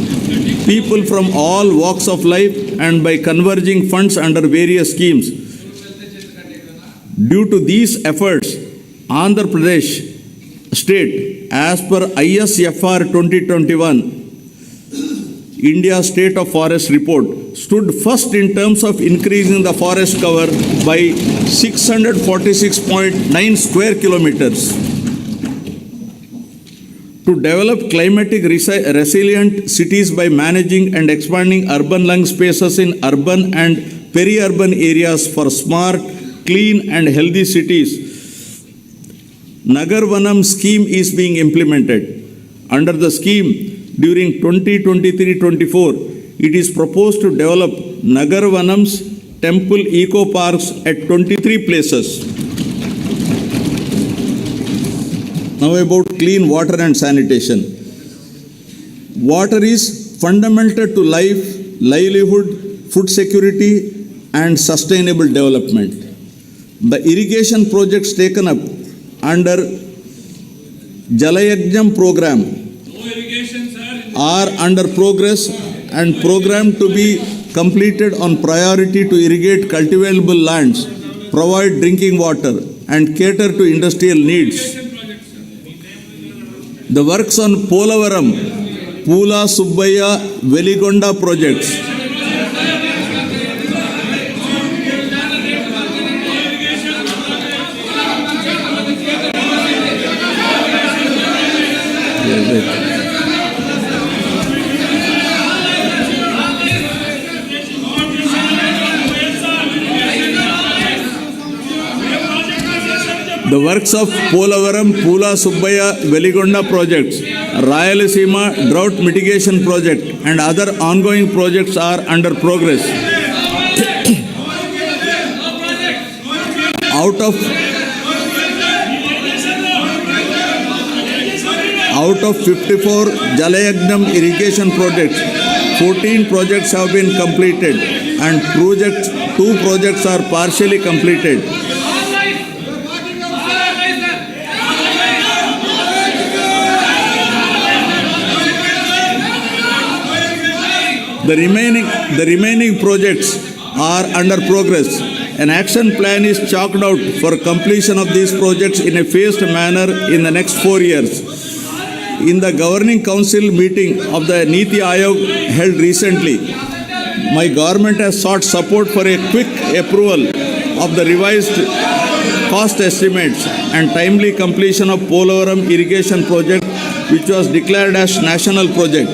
[SPEAKER 1] people from all walks of life, and by converging funds under various schemes. Due to these efforts, Andhra Pradesh state, as per ISFR 2021, India State of Forest Report, stood first in terms of increasing the forest cover by 646.9 square kilometers. To develop climatic resilient cities by managing and expanding urban lung spaces in urban and peri-urban areas for smart, clean and healthy cities, Nagar Vanam scheme is being implemented. Under the scheme, during 2023-24, it is proposed to develop Nagar Vanam's temple eco parks at 23 places. Now about clean water and sanitation. Water is fundamental to life, livelihood, food security and sustainable development. The irrigation projects taken up under Jalayajnam program are under progress and programmed to be completed on priority to irrigate cultivable lands, provide drinking water and cater to industrial needs. The works on Polavaram, Pula Subbaya, Veligonda projects The works of Polavaram, Pula Subbaya, Veligonda projects, Rayalaseema drought mitigation project and other ongoing projects are under progress. Out of 54 Jalayajnam irrigation projects, 14 projects have been completed and 2 projects are partially completed. The remaining projects are under progress. An action plan is chalked out for completion of these projects in a phased manner in the next 4 years. In the governing council meeting of the Niti Aayog held recently, my government has sought support for a quick approval of the revised cost estimates and timely completion of Polavaram irrigation project, which was declared as national project.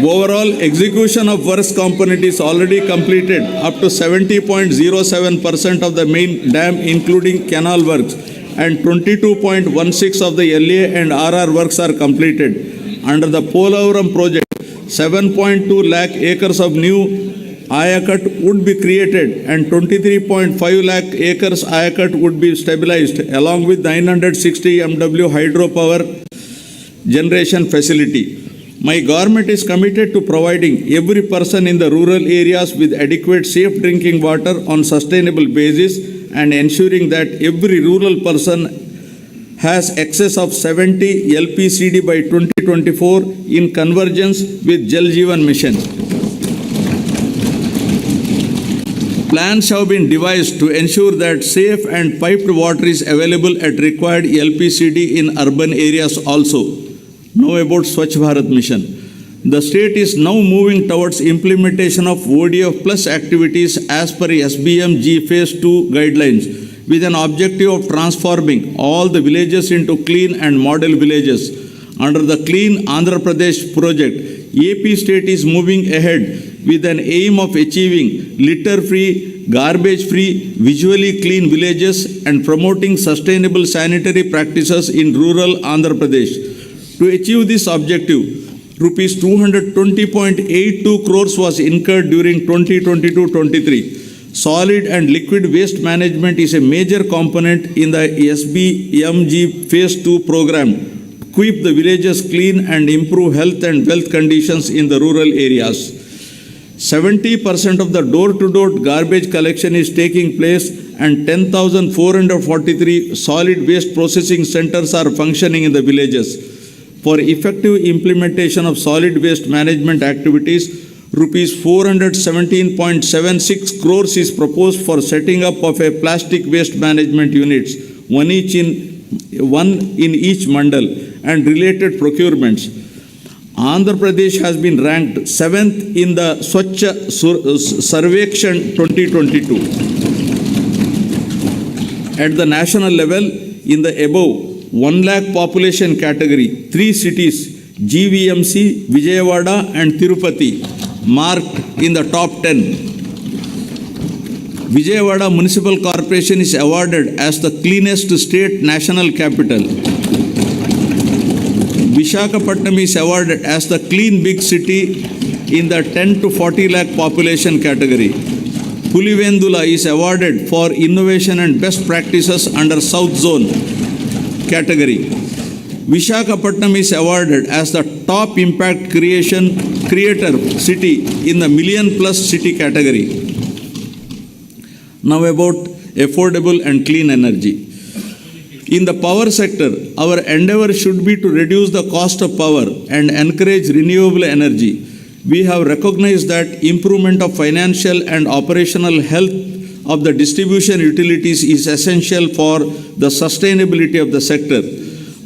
[SPEAKER 1] Overall, execution of works component is already completed up to 70.07% of the main dam, including canal works, and 22.16% of the LA and RR works are completed. Under the Polavaram project, 7.2 lakh acres of new Ayakat would be created and 23.5 lakh acres Ayakat would be stabilized, along with 960 MW hydropower generation facility. My government is committed to providing every person in the rural areas with adequate safe drinking water on sustainable basis and ensuring that every rural person has access of 70 LPCD by 2024 in convergence with Jal Jeevan Mission. Plans have been devised to ensure that safe and piped water is available at required LPCD in urban areas also. Now about Swachh Bharat Mission. The state is now moving towards implementation of ODF plus activities as per SBMG Phase 2 guidelines with an objective of transforming all the villages into clean and model villages. Under the Clean Andhra Pradesh project, AP state is moving ahead with an aim of achieving litter-free, garbage-free, visually clean villages and promoting sustainable sanitary practices in rural Andhra Pradesh. To achieve this objective, Rs 220.82 crores was incurred during 2022-23. Solid and liquid waste management is a major component in the SBMG Phase 2 program to keep the villages clean and improve health and wealth conditions in the rural areas. 70% of the door-to-door garbage collection is taking place and 10,443 solid waste processing centers are functioning in the villages. For effective implementation of solid waste management activities, Rs 417.76 crores is proposed for setting up of a plastic waste management units, one in each mandal, and related procurements. Andhra Pradesh has been ranked 7th in the Swachh Sarvekshan 2022. At the national level, in the above 1 lakh population category, 3 cities, GVMC, Vijayawada and Tirupati, marked in the top 10. Vijayawada Municipal Corporation is awarded as the cleanest state national capital. Visakhapatnam is awarded as the clean big city in the 10 to 40 lakh population category. Pulivendula is awarded for innovation and best practices under South Zone category. Visakhapatnam is awarded as the top impact creator city in the million plus city category. Now about affordable and clean energy. In the power sector, our endeavor should be to reduce the cost of power and encourage renewable energy. We have recognized that improvement of financial and operational health of the distribution utilities is essential for the sustainability of the sector.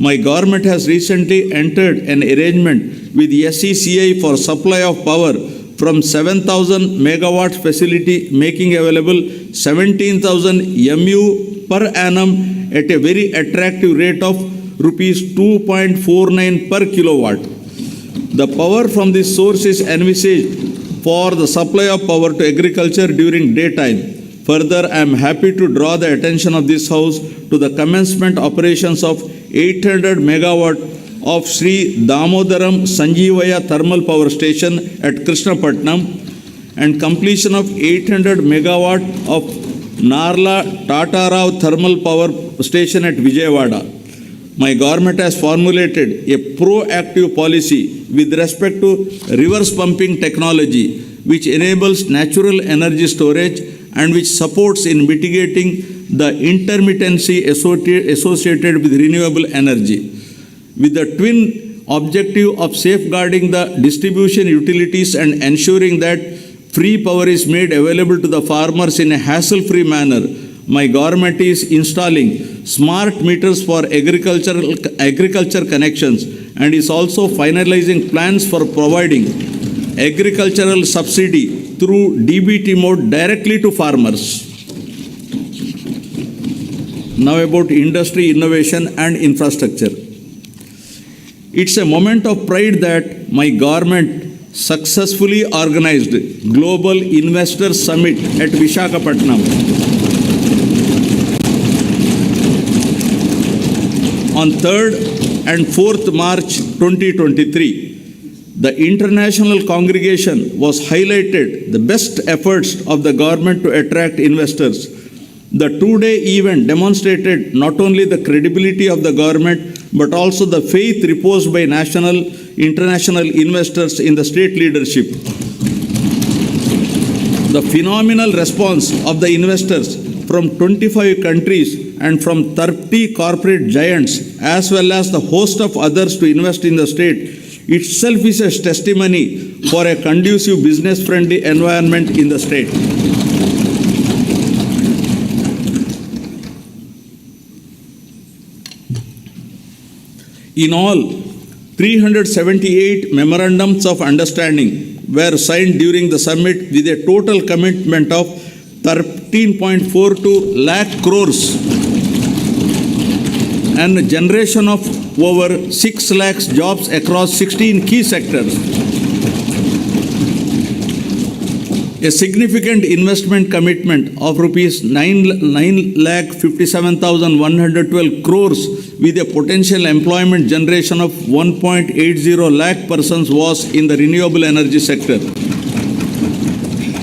[SPEAKER 1] My government has recently entered an arrangement with SECI for supply of power from 7,000 megawatt facility, making available 17,000 MU per annum at a very attractive rate of rupees 2.49 per kilowatt. The power from this source is envisaged for the supply of power to agriculture during daytime. Further, I am happy to draw the attention of this House to the commencement operations of 800 megawatt of Sri Damodaram Sanjeevaya Thermal Power Station at Krishnapatnam and completion of 800 megawatt of Narla Tatarao Thermal Power Station at Vijayawada. My government has formulated a proactive policy with respect to reverse pumping technology, which enables natural energy storage and which supports in mitigating the intermittency associated with renewable energy, with the twin objective of safeguarding the distribution utilities and ensuring that free power is made available to the farmers in a hassle-free manner. My government is installing smart meters for agriculture connections and is also finalizing plans for providing agricultural subsidy through DBT mode directly to farmers. Now about industry, innovation and infrastructure. It's a moment of pride that my government successfully organized Global Investor Summit at Visakhapatnam on 3rd and 4th March 2023. The international congregation was highlighted the best efforts of the government to attract investors. The two-day event demonstrated not only the credibility of the government but also the faith reposed by national, international investors in the state leadership. The phenomenal response of the investors from 25 countries and from 30 corporate giants, as well as the host of others to invest in the state, itself is a testimony for a conducive business-friendly environment in the state. In all, 378 memorandums of understanding were signed during the summit with a total commitment of 13.42 lakh crores and a generation of over 6 lakhs jobs across 16 key sectors. A significant investment commitment of rupees 9,57,112 crores with a potential employment generation of 1.80 lakh persons was in the renewable energy sector.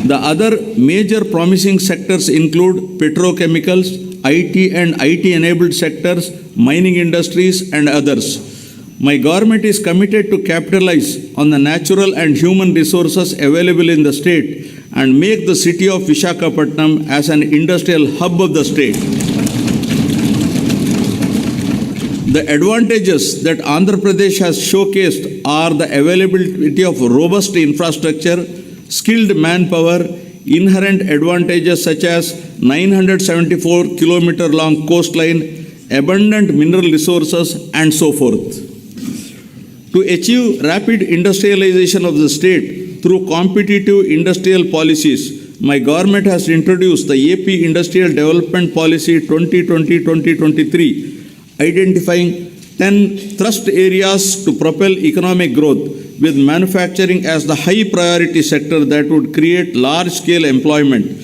[SPEAKER 1] The other major promising sectors include petrochemicals, IT and IT-enabled sectors, mining industries, and others. My government is committed to capitalize on the natural and human resources available in the state and make the city of Visakhapatnam as an industrial hub of the state. The advantages that Andhra Pradesh has showcased are the availability of robust infrastructure, skilled manpower, inherent advantages such as 974-kilometer long coastline, abundant mineral resources, and so forth. To achieve rapid industrialization of the state through competitive industrial policies, my government has introduced the AP Industrial Development Policy 2020-2023, identifying 10 thrust areas to propel economic growth, with manufacturing as the high priority sector that would create large-scale employment.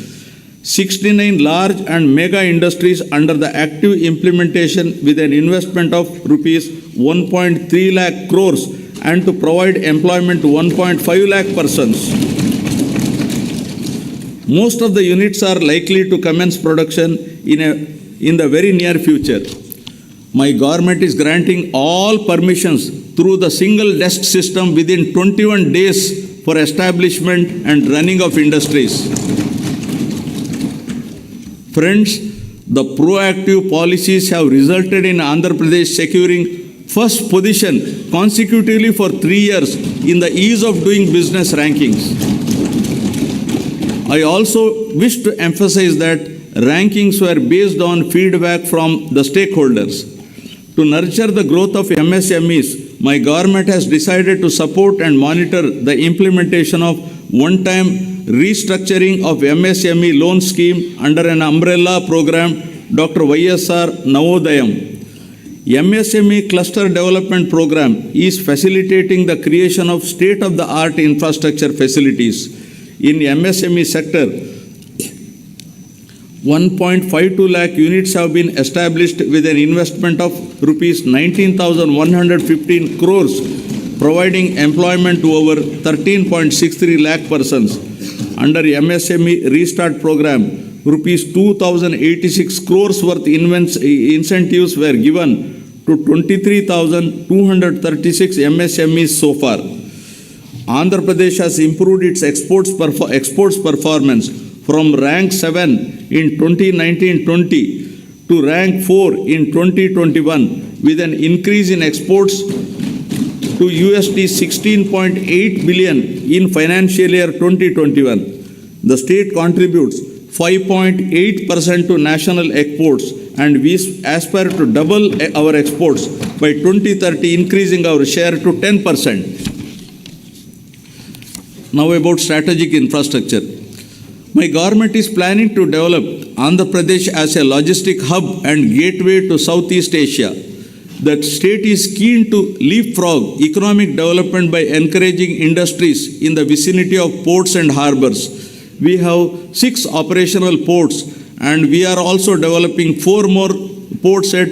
[SPEAKER 1] 69 large and mega industries under the active implementation with an investment of rupees 1.3 lakh crores and to provide employment to 1.5 lakh persons. Most of the units are likely to commence production in the very near future. My government is granting all permissions through the single desk system within 21 days for establishment and running of industries. Friends, the proactive policies have resulted in Andhra Pradesh securing first position consecutively for 3 years in the ease of doing business rankings. I also wish to emphasize that rankings were based on feedback from the stakeholders. To nurture the growth of MSMEs, my government has decided to support and monitor the implementation of one-time restructuring of MSME loan scheme under an umbrella program, Dr. YSR Navodayam. MSME Cluster Development Program is facilitating the creation of state-of-the-art infrastructure facilities. In MSME sector, 1.52 lakh units have been established with an investment of rupees 19,115 crores, providing employment to over 13.63 lakh persons. Under MSME Restart Program, rupees 2,086 crores worth incentives were given to 23,236 MSMEs so far. Andhra Pradesh has improved its exports performance from rank 7 in 2019-20 to rank 4 in 2021 with an increase in exports to USD 16.8 billion in financial year 2021. The state contributes 5.8% to national exports, and we aspire to double our exports by 2030, increasing our share to 10%. Now about strategic infrastructure. My government is planning to develop Andhra Pradesh as a logistic hub and gateway to Southeast Asia. The state is keen to leapfrog economic development by encouraging industries in the vicinity of ports and harbors. We have 6 operational ports, and we are also developing 4 more ports at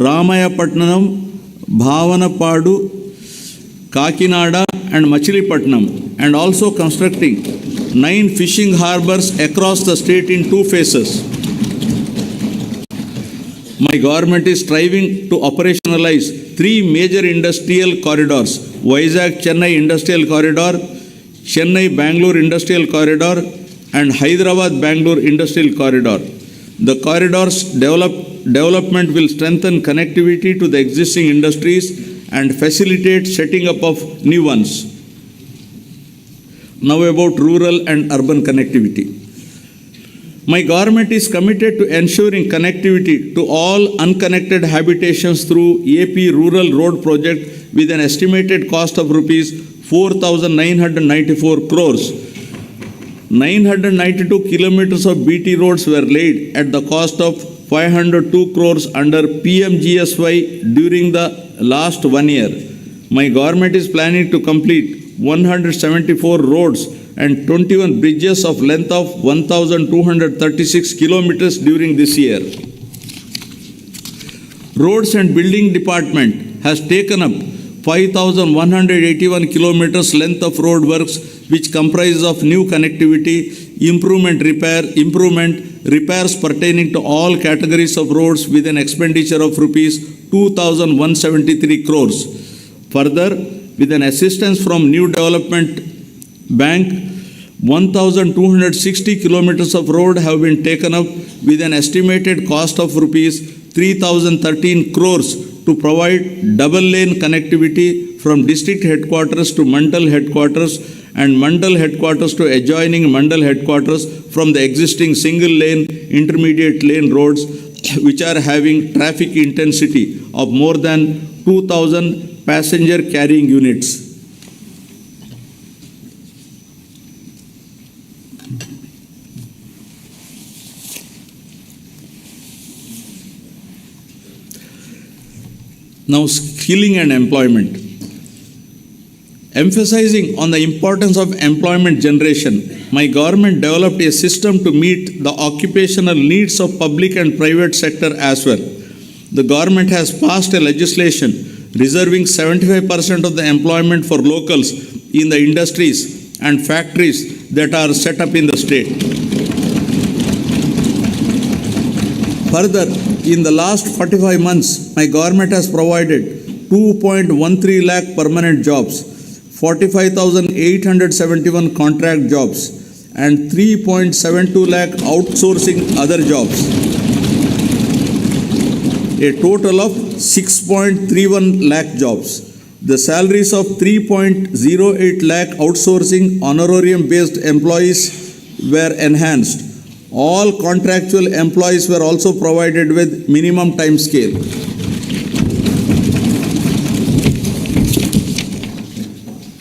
[SPEAKER 1] Ramayapatnam, Bhavanapadu, Kakinada, and Machilipatnam, and also constructing 9 fishing harbors across the state in 2 phases. My government is striving to operationalize 3 major industrial corridors: Vizag-Chennai Industrial Corridor, Chennai-Bangalore Industrial Corridor, and Hyderabad-Bangalore Industrial Corridor. The corridors development will strengthen connectivity to the existing industries and facilitate setting up of new ones. Now about rural and urban connectivity. My government is committed to ensuring connectivity to all unconnected habitations through AP Rural Road Project with an estimated cost of rupees 4,994 crores. 992 kilometers of BT roads were laid at the cost of 502 crores under PMGSY during the last 1 year. My government is planning to complete 174 roads and 21 bridges of length of 1,236 kilometers during this year. Roads and Building Department has taken up 5,181 kilometers length of road works, which comprises of new connectivity, repairs pertaining to all categories of roads with an expenditure of rupees 2,173 crores. Further, with an assistance from New Development Bank, 1,260 kilometers of road have been taken up with an estimated cost of rupees 3,013 crores to provide double-lane connectivity from district headquarters to Mandal headquarters and Mandal headquarters to adjoining Mandal headquarters from the existing single-lane, intermediate lane roads, which are having traffic intensity of more than 2,000 passenger carrying units. Now, skilling and employment. Emphasizing on the importance of employment generation, my government developed a system to meet the occupational needs of public and private sector as well. The government has passed a legislation reserving 75% of the employment for locals in the industries and factories that are set up in the state. Further, in the last 45 months, my government has provided 2.13 lakh permanent jobs, 45,871 contract jobs, and 3.72 lakh outsourcing other jobs. A total of 6.31 lakh jobs. The salaries of 3.08 lakh outsourcing honorarium-based employees were enhanced. All contractual employees were also provided with minimum time scale.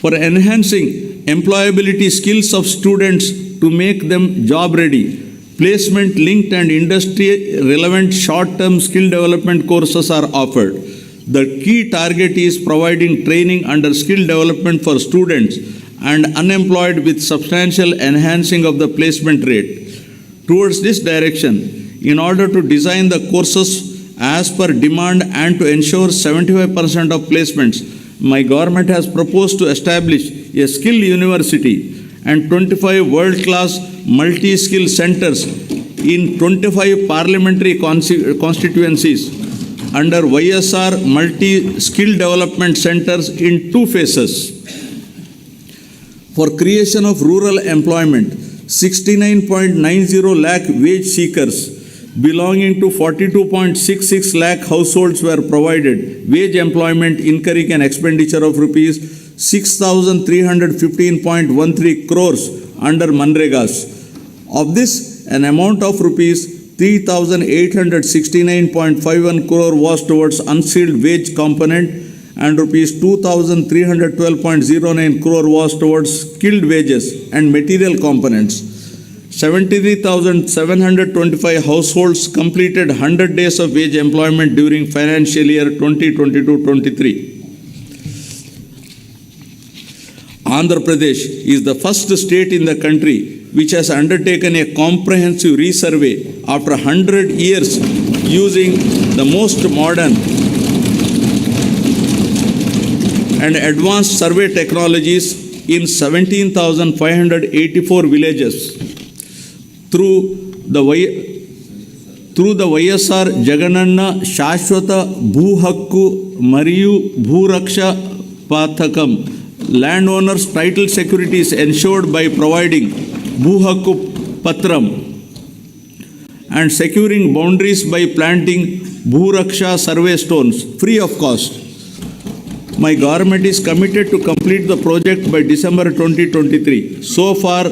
[SPEAKER 1] For enhancing employability skills of students to make them job ready, placement linked and industry relevant short-term skill development courses are offered. The key target is providing training under skill development for students and unemployed with substantial enhancing of the placement rate. Towards this direction, in order to design the courses as per demand and to ensure 75% of placements, my government has proposed to establish a skill university and 25 world-class multi-skill centers in 25 parliamentary constituencies under YSR multi-skill development centers in 2 phases. For creation of rural employment, 69.90 lakh wage seekers belonging to 42.66 lakh households were provided wage employment incurring an expenditure of rupees 6,315.13 crores under Manregas. Of this, an amount of rupees 3,869.51 crore was towards unsealed wage component and rupees 2,312.09 crore was towards skilled wages and material components. 73,725 households completed 100 days of wage employment during financial year 2022-23. Andhra Pradesh is the first state in the country which has undertaken a comprehensive resurvey after 100 years using the most modern and advanced survey technologies in 17,584 villages. Through the YSR Jagananna Shashwata Bhuu Mariyu Bhuraksha Pathakam, landowners' title security is ensured by providing Bhuu Patram and securing boundaries by planting Bhuraksha survey stones free of cost. My government is committed to complete the project by December 2023. So far,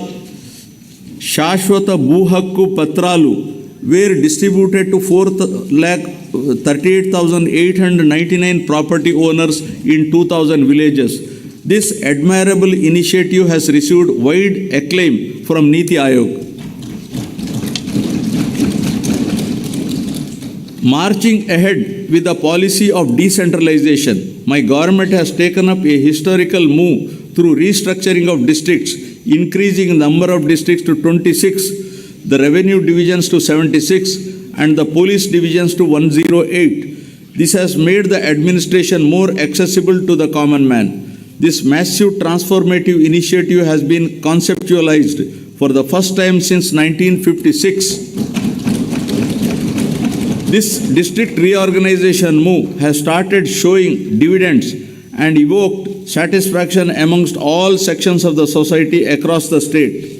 [SPEAKER 1] Shashwata Bhuu Patralu were distributed to 4,38,899 property owners in 2,000 villages. This admirable initiative has received wide acclaim from Niti Aayog. Marching ahead with the policy of decentralization, my government has taken up a historical move through restructuring of districts, increasing the number of districts to 26, the revenue divisions to 76, and the police divisions to 108. This has made the administration more accessible to the common man. This massive transformative initiative has been conceptualized for the first time since 1956. This district reorganization move has started showing dividends and evoked satisfaction amongst all sections of the society across the state.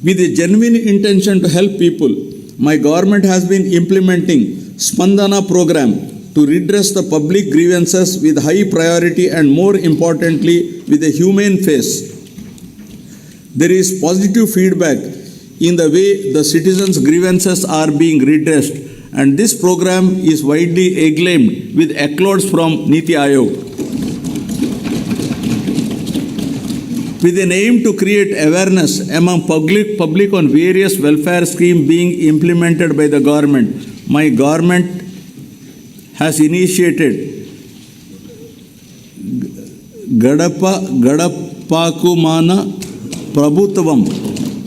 [SPEAKER 1] With a genuine intention to help people, my government has been implementing Spandana program to redress the public grievances with high priority and, more importantly, with a humane face. There is positive feedback in the way the citizens' grievances are being redressed, and this program is widely acclaimed with accolades from Niti Aayog. With an aim to create awareness among public on various welfare schemes being implemented by the government, my government has initiated Gadapakumana Prabhutvam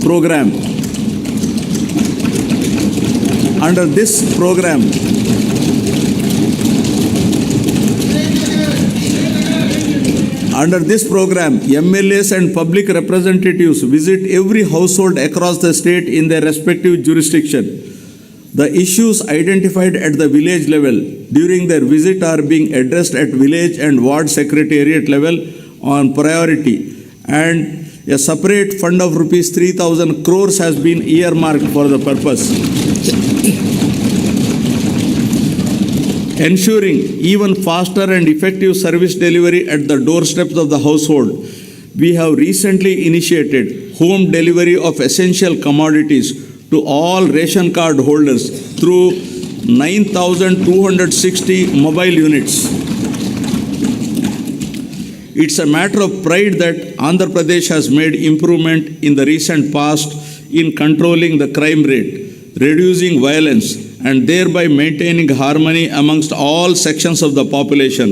[SPEAKER 1] program. Under this program, MLAs and public representatives visit every household across the state in their respective jurisdiction. The issues identified at the village level during their visit are being addressed at village and ward secretariat level on priority, and a separate fund of rupees 3,000 crores has been earmarked for the purpose. Ensuring even faster and effective service delivery at the doorsteps of the household, we have recently initiated home delivery of essential commodities to all ration card holders through 9,260 mobile units. It's a matter of pride that Andhra Pradesh has made improvement in the recent past in controlling the crime rate, reducing violence, and thereby maintaining harmony amongst all sections of the population.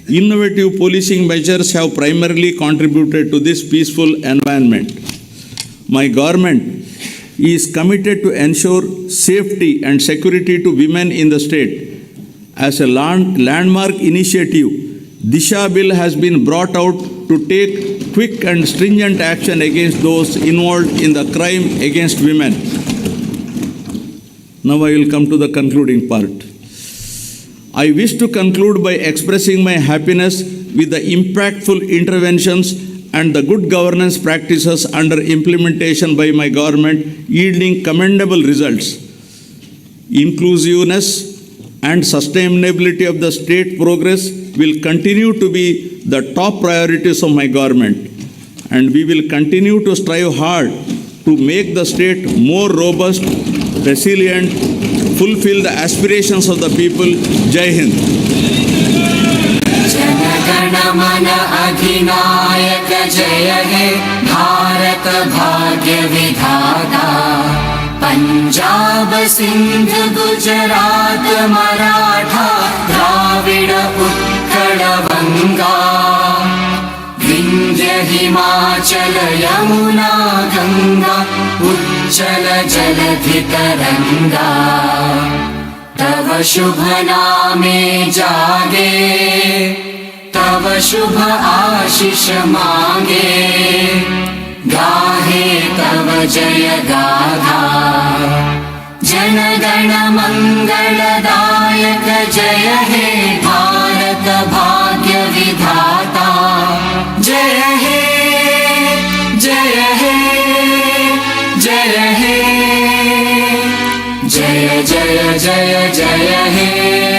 [SPEAKER 1] Innovative policing measures have primarily contributed to this peaceful environment. My government is committed to ensure safety and security to women in the state. As a landmark initiative, Disha Bill has been brought out to take quick and stringent action against those involved in the crime against women. Now I will come to the concluding part. I wish to conclude by expressing my happiness with the impactful interventions and the good governance practices under implementation by my government yielding commendable results. Inclusiveness and sustainability of the state progress will continue to be the top priorities of my government, and we will continue to strive hard to make the state more robust, resilient, fulfill the aspirations of the people. Jai Hind.
[SPEAKER 3] जनगण मन अधिनायक जय हे भारत भाग्य विधाता पंजाब सिंध गुजरात मराठा द्राविड उत्कल बंगा विंध्य हिमाचल यमुना गंगा उच्चल जलधि तरंगा तव शुभ नामे जागे तव शुभ आशीष मांगे गाहे तव जय गाथा जनगण मंगलदायक जय हे भारत भाग्य विधाता जय हे जय हे जय हे जय जय जय जय हे